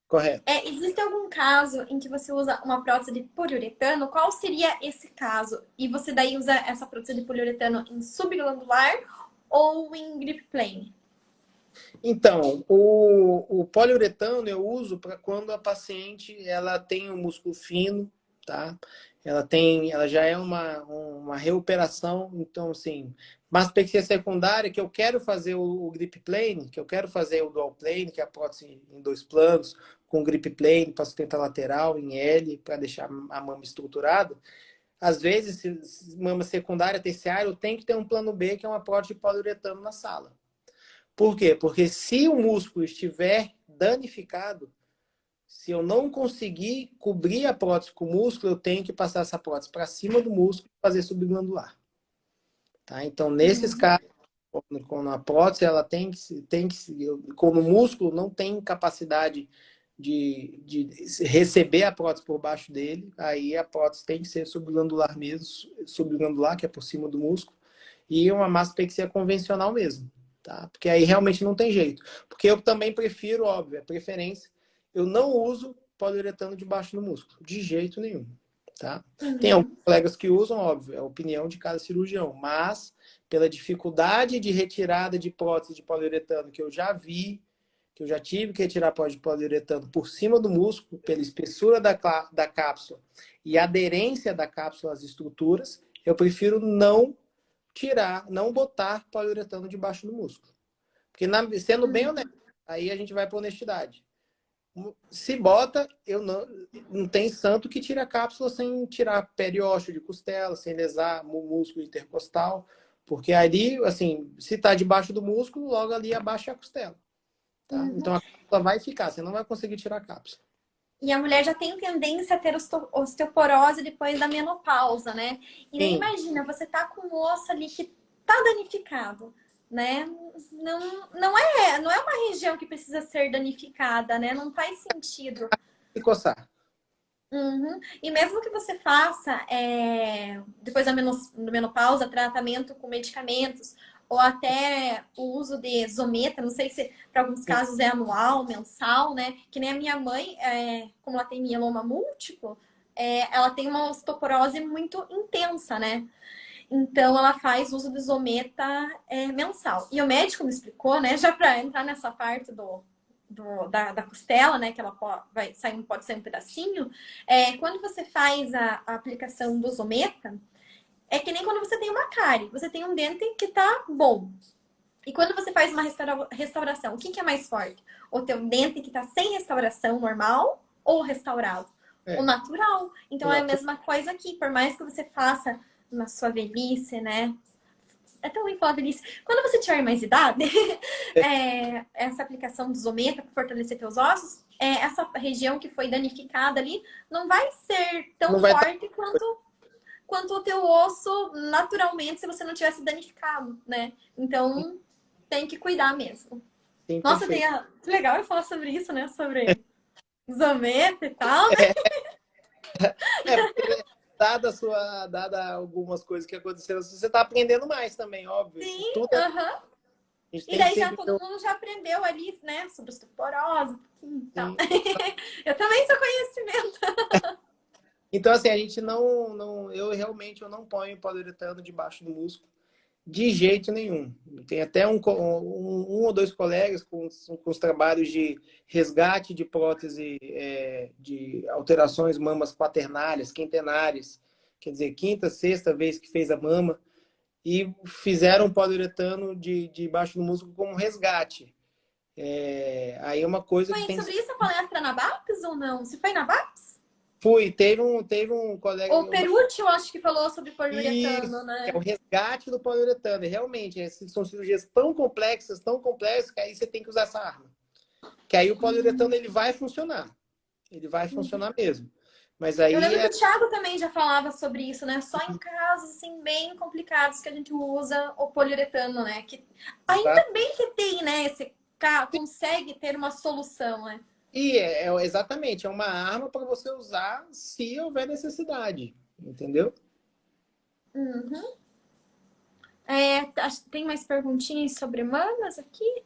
correto. Existe algum caso em que você usa uma prótese de poliuretano? Qual seria esse caso? E você daí usa essa prótese de poliuretano em subglandular ou em grip plane? Então, o poliuretano eu uso para quando a paciente ela tem um músculo fino, tá? Ela já é uma reoperação, então assim, mastopexia secundária que eu quero fazer o grip plane, que eu quero fazer o dual plane, que é a prótese em dois planos, com grip plane para sustentar lateral em L, para deixar a mama estruturada. Às vezes, se mama secundária, terciária, eu tenho que ter um plano B, que é uma prótese de poliuretano na sala. Por quê? Porque se o músculo estiver danificado, se eu não conseguir cobrir a prótese com o músculo, eu tenho que passar essa prótese para cima do músculo e fazer subglandular. Tá? Então, nesses casos, quando a prótese ela quando o músculo não tem capacidade de receber a prótese por baixo dele, aí a prótese tem que ser subglandular mesmo, subglandular, que é por cima do músculo, e uma mastopexia convencional mesmo. Tá? Porque aí realmente não tem jeito. Porque eu também prefiro, óbvio, é preferência, eu não uso poliuretano debaixo do músculo, de jeito nenhum. Tá? Tem alguns colegas que usam, óbvio, é a opinião de cada cirurgião, mas pela dificuldade de retirada de prótese de poliuretano que eu já vi, que eu já tive que retirar prótese de poliuretano por cima do músculo, pela espessura da cápsula e aderência da cápsula às estruturas, eu prefiro não tirar, não botar poliuretano debaixo do músculo. Porque, sendo bem honesto, aí a gente vai para honestidade. Se bota, eu não tem santo que tira a cápsula sem tirar periósteo de costela, sem lesar o músculo intercostal, porque ali, assim, se está debaixo do músculo, logo ali abaixo é a costela. Tá? Então a cápsula vai ficar, você não vai conseguir tirar a cápsula. E a mulher já tem tendência a ter osteoporose depois da menopausa, né? E nem Sim. imagina, você tá com o osso ali que tá danificado. né? Não é uma região que precisa ser danificada, né? Não faz sentido. Se coçar. Uhum. E mesmo que você faça, depois da menopausa, tratamento com medicamentos, ou até o uso de Zometa, não sei se para alguns casos é anual, mensal, né? Que nem a minha mãe, como ela tem mieloma múltiplo, ela tem uma osteoporose muito intensa, né? Então ela faz uso de Zometa mensal. E o médico me explicou, né? Já para entrar nessa parte da costela, né? Que ela pode sair um pedacinho. Quando você faz a aplicação do Zometa, é que nem quando você tem uma cárie. Você tem um dente que tá bom. E quando você faz uma restauração, o que é mais forte? O teu dente que tá sem restauração normal ou restaurado? O É, natural. Então é a natural. mesma coisa aqui. Por mais que você faça na sua velhice, né? É tão ruim falar velhice. Quando você tiver mais idade, essa aplicação do Zometa para fortalecer teus ossos, essa região que foi danificada ali não vai ser tão Não vai estar. forte quanto o teu osso naturalmente se você não tivesse danificado, né? Então tem que cuidar mesmo. Sim, Nossa, perfeito. que legal eu falar sobre isso, né? Sobre Zometa e tal, né? Porque dada algumas coisas que aconteceram, você está aprendendo mais também, óbvio. Isso Sim, tudo aham. a gente E tem que daí já sempre ter todo mundo já aprendeu ali, né? Sobre osteoporose, um pouquinho e tal. assim. Eu também sou conhecimento. Então, assim, a gente eu realmente eu não ponho poliuretano debaixo do músculo de jeito nenhum. Tem até um ou dois colegas com os trabalhos de resgate de prótese de alterações mamas quaternárias, quintenárias, quer dizer, quinta, sexta vez que fez a mama, e fizeram poliuretano de baixo do músculo como resgate. Aí é uma coisa que Foi tem que sobre ser. isso a palestra na BAPS ou não? Se foi na BAPS? Teve um colega. O Perucci, eu acho que falou sobre poliuretano, Isso, é o né? resgate do poliuretano. E realmente, são cirurgias tão complexas, que aí você tem que usar essa arma. Que aí o poliuretano ele vai funcionar. Ele vai funcionar mesmo. Mas Eu aí lembro que o Thiago também já falava sobre isso, né? Só em casos assim bem complicados que a gente usa o poliuretano, né? Que ainda bem que tem, né? Consegue ter uma solução, né? e exatamente, é uma arma para você usar se houver necessidade. Entendeu? Uhum. Tem mais perguntinhas sobre mamas aqui?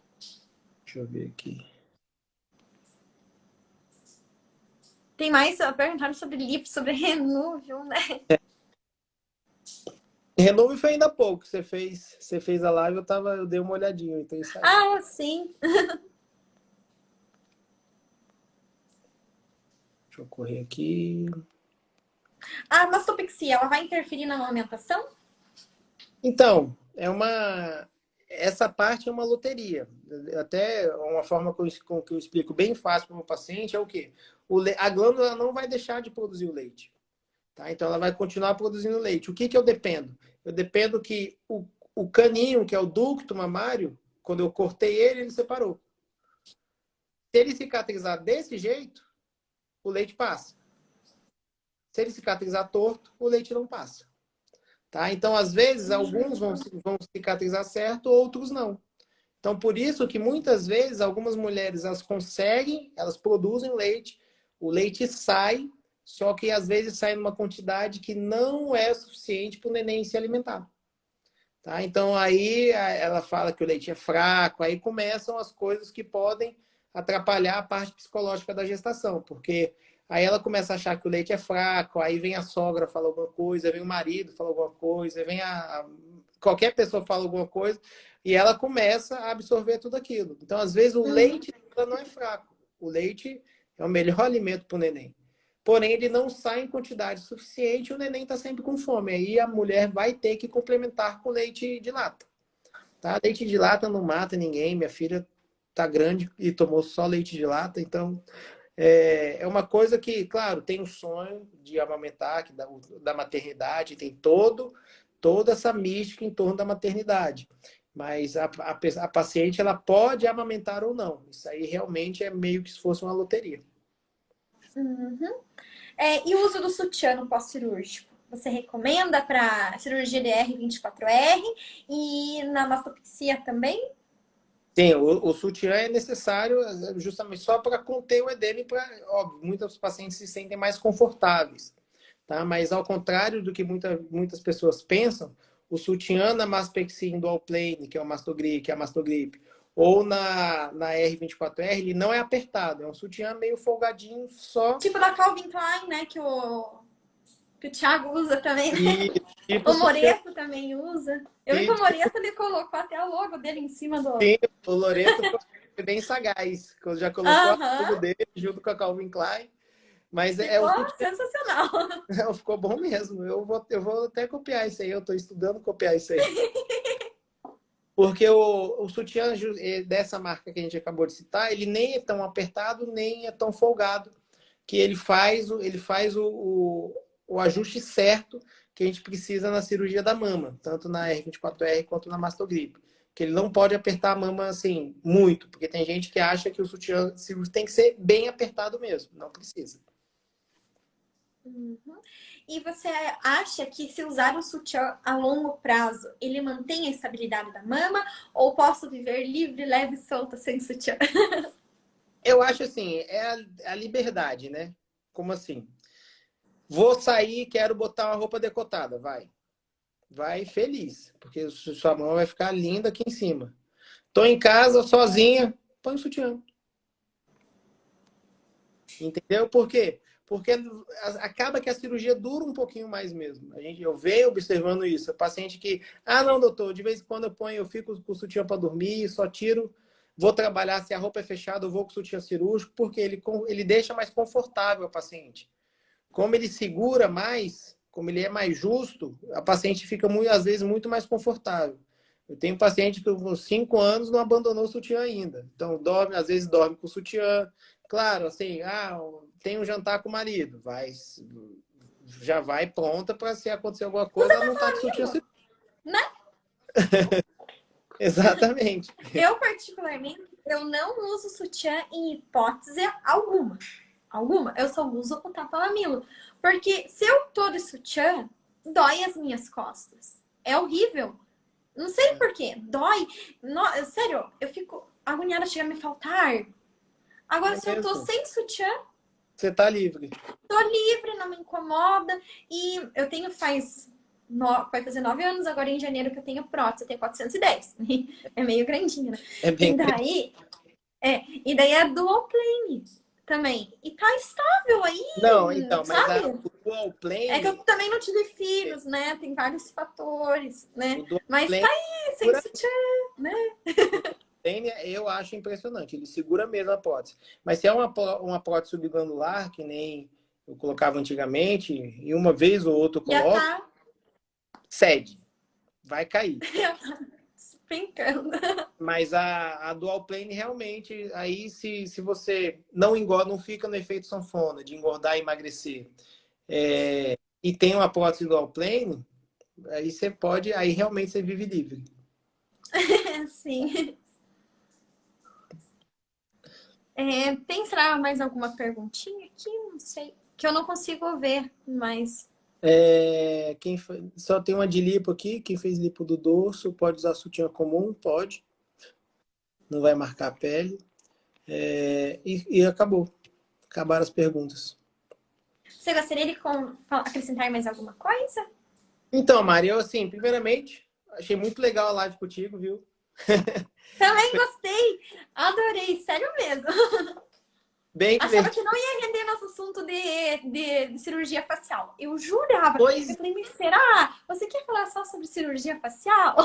Deixa eu ver aqui. Tem mais perguntaram sobre lipo, sobre Renúvio, né? Renove foi ainda há pouco. Você fez a live, eu dei uma olhadinha, então isso aí. Ah, sim. Deixa eu correr aqui. A mastopexia, ela vai interferir na amamentação? Então, essa parte é uma loteria. Até uma forma que eu explico bem fácil para o meu paciente é o quê? A glândula não vai deixar de produzir o leite. Tá? Então, ela vai continuar produzindo leite. O que eu dependo? Eu dependo que o caninho, que é o ducto mamário, quando eu cortei ele separou. Se ele cicatrizar desse jeito, o leite passa. Se ele cicatrizar torto, o leite não passa. Tá? Então, às vezes, alguns vão cicatrizar certo, outros não. Então, por isso que muitas vezes algumas mulheres elas produzem leite, o leite sai, só que às vezes sai numa quantidade que não é suficiente para o neném se alimentar. Tá? Então, aí ela fala que o leite é fraco, aí começam as coisas que podem atrapalhar a parte psicológica da gestação, porque aí ela começa a achar que o leite é fraco, aí vem a sogra fala alguma coisa, vem o marido fala alguma coisa, vem qualquer pessoa fala alguma coisa, e ela começa a absorver tudo aquilo. Então, às vezes, o Uhum. leite não é fraco. O leite é o melhor alimento para o neném. Porém, ele não sai em quantidade suficiente e o neném está sempre com fome. Aí a mulher vai ter que complementar com leite de lata. Tá? Leite de lata não mata ninguém. Minha filha tá grande e tomou só leite de lata. Então, é uma coisa que, claro, tem o sonho de amamentar, da maternidade, tem toda essa mística em torno da maternidade. Mas a paciente ela pode amamentar ou não. Isso aí realmente é meio que se fosse uma loteria. Uhum. E o uso do sutiã no pós-cirúrgico? você recomenda para cirurgia de R24R e na mastopexia também? Sim, o sutiã é necessário justamente só para conter o edema e para, óbvio, muitos pacientes se sentem mais confortáveis, tá? Mas ao contrário do que muitas pessoas pensam, o sutiã na mastopexia dual plane, que é o Mastogrip, que é a Mastogrip, ou na R24R, ele não é apertado, é um sutiã meio folgadinho só. Tipo da Calvin Klein, né? Que o Thiago usa também, né? E tipo O sutiã. Moreto também usa. Eu vi que o Moreto ele colocou até o logo dele em cima do. Sim, o Loreto foi bem sagaz, já colocou a logo Aham. dele junto com a Calvin Klein. Mas o Ficou sutiã sensacional. ficou bom mesmo. Eu vou até copiar isso aí. Eu estou estudando copiar isso aí. Porque o sutiã dessa marca que a gente acabou de citar, ele nem é tão apertado, nem é tão folgado, que ele faz o ajuste certo que a gente precisa na cirurgia da mama, tanto na R24R quanto na Mastogrip. Que ele não pode apertar a mama assim muito, porque tem gente que acha que o sutiã tem que ser bem apertado mesmo. Não precisa. Uhum. E você acha que se usar o sutiã a longo prazo, ele mantém a estabilidade da mama? Ou posso viver livre, leve e solta sem sutiã? Eu acho assim, é a liberdade, né? Como assim? Vou sair, quero botar uma roupa decotada. Vai feliz, porque sua mão vai ficar linda aqui em cima. Tô em casa, sozinha, põe o sutiã. Entendeu? Por quê? Porque acaba que a cirurgia dura um pouquinho mais mesmo. Eu venho observando isso. O paciente que, não, doutor, de vez em quando eu fico com o sutiã para dormir, só tiro, vou trabalhar, se a roupa é fechada, eu vou com o sutiã cirúrgico, porque ele deixa mais confortável o paciente. Como ele segura mais, como ele é mais justo, a paciente fica, às vezes, muito mais confortável. Eu tenho paciente que com 5 anos não abandonou o sutiã ainda. Então, às vezes dorme com o sutiã. Claro, assim, tem um jantar com o marido. Já vai pronta para se acontecer alguma coisa, ela não está de sutiã. Né? Exatamente. Eu, particularmente, eu não uso sutiã em hipótese alguma. Alguma. Eu só uso o tapa-mamilo. Porque se eu tô de sutiã, dói as minhas costas. É horrível. Não sei por quê. Dói. Sério, eu fico agoniada, chega a me faltar ar. Agora, É se eu tô mesmo. sem sutiã, Você está livre. tô livre, não me incomoda. E eu tenho vai fazer 9 anos agora em janeiro que eu tenho prótese. Eu tenho 410. É meio grandinha, né? É E bem. daí, e daí é dual plane também. E tá estável aí, Não, então, mas sabe? o dual É que eu plane, também não tive filhos, né? Tem vários fatores, o né? dual Mas tá plane aí, sem sutiã, né? Tênia, eu acho impressionante. Ele segura mesmo a prótese. Mas se é uma prótese subglandular, que nem eu colocava antigamente, e uma vez ou outra eu Já coloco, tá, cede. Vai cair. já tá despencando. Mas a dual plane realmente, aí se você não engorda, não fica no efeito sanfona, de engordar e emagrecer, e tem uma prótese dual plane, aí realmente você vive livre. Sim. Tem, será, mais alguma perguntinha aqui? Não sei. Que eu não consigo ver, mas. Só tem uma de lipo aqui. Quem fez lipo do dorso pode usar sutiã comum? Pode. Não vai marcar a pele. E acabou. Acabaram as perguntas. Você gostaria de acrescentar mais alguma coisa? Então, Mari, eu assim, primeiramente, achei muito legal a live contigo, viu? Também gostei. Adorei, sério mesmo. Bem Achava que divertido. não ia render nosso assunto de cirurgia facial. Eu jurava. Eu Pois, falei, mas será? Você quer falar só sobre cirurgia facial?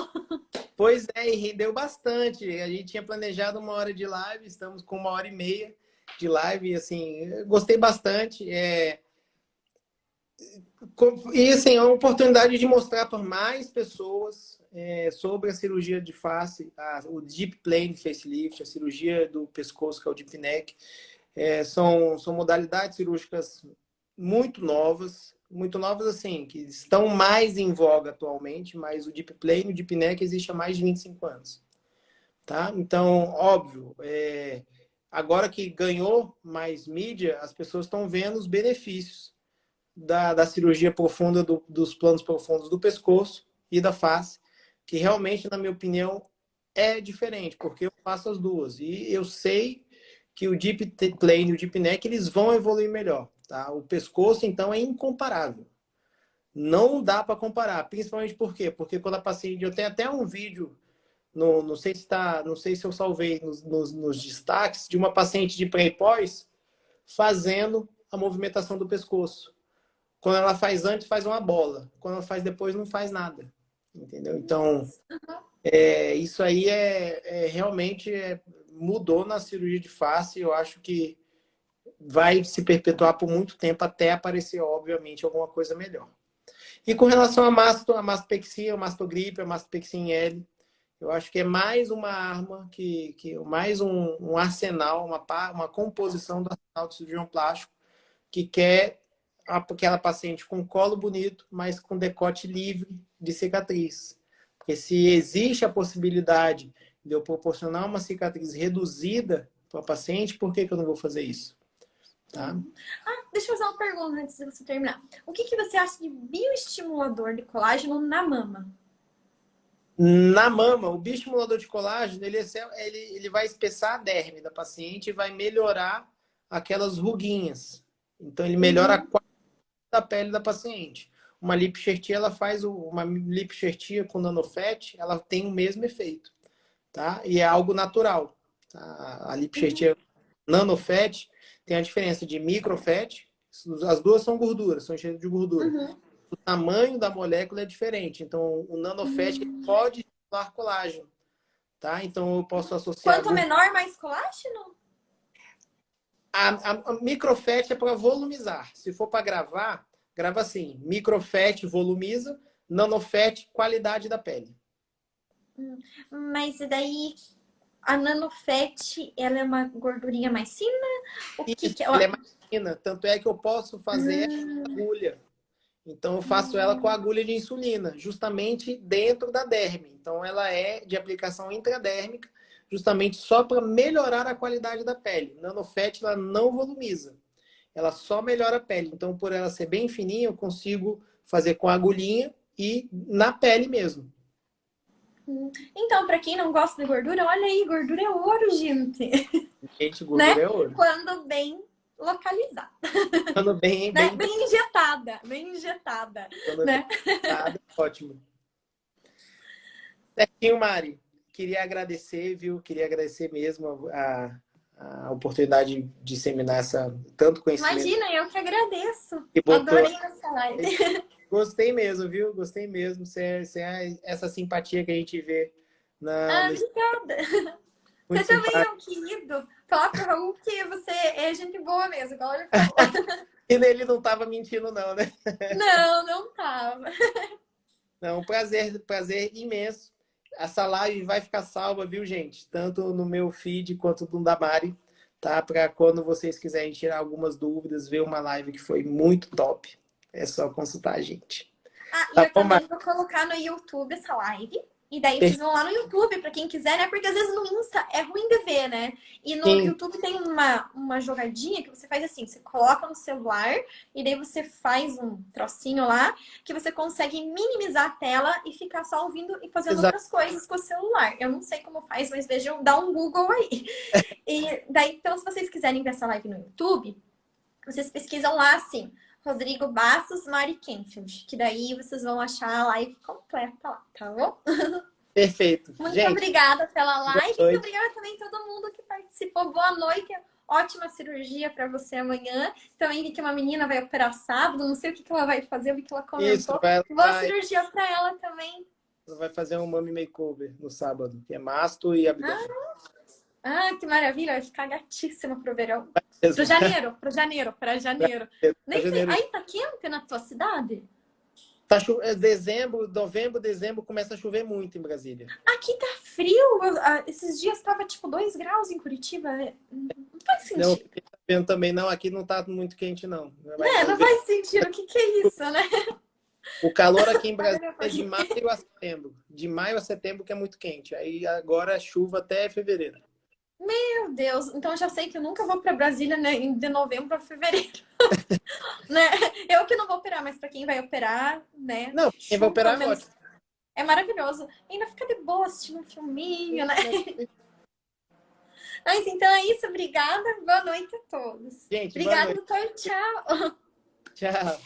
pois é, e rendeu bastante. A gente tinha planejado 1 hora de live, estamos com 1 hora e meia de live, e assim, eu gostei bastante. E assim, é uma oportunidade de mostrar para mais pessoas sobre a cirurgia de face, o Deep Plane Facelift, a cirurgia do pescoço, que é o Deep Neck. São modalidades cirúrgicas muito novas assim, que estão mais em voga atualmente, mas o Deep Plane e o Deep Neck existe há mais de 25 anos. Tá? Então, óbvio, agora que ganhou mais mídia, as pessoas estão vendo os benefícios. da cirurgia profunda, dos planos profundos do pescoço e da face, que realmente, na minha opinião, é diferente, porque eu faço as duas. E eu sei que o Deep Plane e o Deep Neck, eles vão evoluir melhor. Tá? O pescoço, então, é incomparável. Não dá para comparar, principalmente por quê? Porque quando a paciente... Eu tenho até um vídeo, não sei se tá, não sei se eu salvei nos destaques, de uma paciente de pré e pós fazendo a movimentação do pescoço. Quando ela faz antes, faz uma bola. Quando ela faz depois, não faz nada. Entendeu? Então, isso aí realmente mudou na cirurgia de face. Eu acho que vai se perpetuar por muito tempo até aparecer, obviamente, alguma coisa melhor. E com relação a mastopexia, a mastogripe, a mastopexia em L, eu acho que é mais uma arma, mais um arsenal, uma composição do arsenal do cirurgião plástico que quer aquela paciente com colo bonito, mas com decote livre de cicatriz. Porque se existe a possibilidade de eu proporcionar uma cicatriz reduzida para o paciente, por que eu não vou fazer isso? Tá? Deixa eu fazer uma pergunta antes de você terminar. O que você acha de bioestimulador de colágeno na mama? Na mama, o bioestimulador de colágeno, ele vai espessar a derme da paciente e vai melhorar aquelas ruguinhas. Então, ele melhora a qualidade da pele da paciente. Uma lipoxertia, uma lipoxertia com nanofat, ela tem o mesmo efeito, tá? E é algo natural. Tá? A lipoxertia nanofat tem a diferença de microfat, as duas são gorduras, são cheias de gordura. O tamanho da molécula é diferente. Então, o nanofat pode estimular colágeno, tá? Então, eu posso associar... Quanto menor, mais colágeno? A microfat é para volumizar. Se for para gravar, grava assim. Microfat volumiza, nanofat qualidade da pele. Mas daí a nanofat, ela é uma gordurinha mais fina? Ela é mais fina. Tanto é que eu posso fazer agulha. Então, eu faço ela com agulha de insulina, justamente dentro da derme. Então, ela é de aplicação intradérmica, justamente só para melhorar a qualidade da pele. Nanofat, ela não volumiza. Ela só melhora a pele. Então, por ela ser bem fininha, eu consigo fazer com agulhinha e na pele mesmo. Então, para quem não gosta de gordura, olha aí, gordura é ouro, gente. Gente, gordura né? é ouro. Quando bem localizada. Quando bem injetada. Bem injetada. Quando né? bem injetada, ótimo. Certinho, Mari. Queria agradecer, viu? Queria agradecer mesmo a oportunidade de disseminar tanto conhecimento. Imagina, eu que agradeço. Botou... Adorei essa live. Gostei mesmo, viu? Gostei mesmo. Essa simpatia que a gente vê na... Obrigada. Muito você também simpático. é um querido. Fala pro Raul que você é gente boa mesmo, igual ele falou. E ele não tava mentindo, não, né? Não tava. Não, prazer imenso. Essa live vai ficar salva, viu, gente? Tanto no meu feed quanto no da Mari, tá? Para quando vocês quiserem tirar algumas dúvidas, ver uma live que foi muito top. É só consultar a gente. E eu também vou colocar no YouTube essa live. E daí vocês vão lá no YouTube, pra quem quiser, né? Porque às vezes no Insta é ruim de ver, né? E no YouTube tem uma jogadinha que você faz assim, você coloca no celular e daí você faz um trocinho lá que você consegue minimizar a tela e ficar só ouvindo e fazendo outras coisas com o celular. Eu não sei como faz, mas vejam, dá um Google aí. E daí, então, se vocês quiserem ver essa live no YouTube, vocês pesquisam lá assim, Rodrigo Bastos, Mari Kenfield, que daí vocês vão achar a live completa lá, tá bom? Perfeito. Muito obrigada pela live e muito obrigada também a todo mundo que participou. Boa noite, ótima cirurgia para você amanhã. Também vi que uma menina vai operar sábado, não sei o que ela vai fazer, eu vi que ela comentou. Boa cirurgia para ela também. Ela vai fazer um mummy makeover no sábado, que é masto e abdômen. Que maravilha, vai ficar gatíssima pro verão. Para janeiro. Nem sei. Aí tá quente na tua cidade? Tá novembro, dezembro começa a chover muito em Brasília. Aqui tá frio. Esses dias tava tipo 2 graus em Curitiba. Não faz sentido. Não, vendo também não, aqui não tá muito quente não. Não faz sentido. O que é isso, né? O calor aqui em Brasília é de maio a setembro. De maio a setembro que é muito quente. Aí agora é chuva até fevereiro. Meu Deus, então eu já sei que eu nunca vou para Brasília, né, de novembro a fevereiro, né? Eu que não vou operar, mas para quem vai operar, né? Não, quem vai Show, pelo operar é menos ótimo. é maravilhoso. Ainda fica de boa assistindo um filminho, né? Mas então é isso, obrigada. Boa noite a todos. Gente, boa Obrigada, noite. doutor. Tchau. Tchau.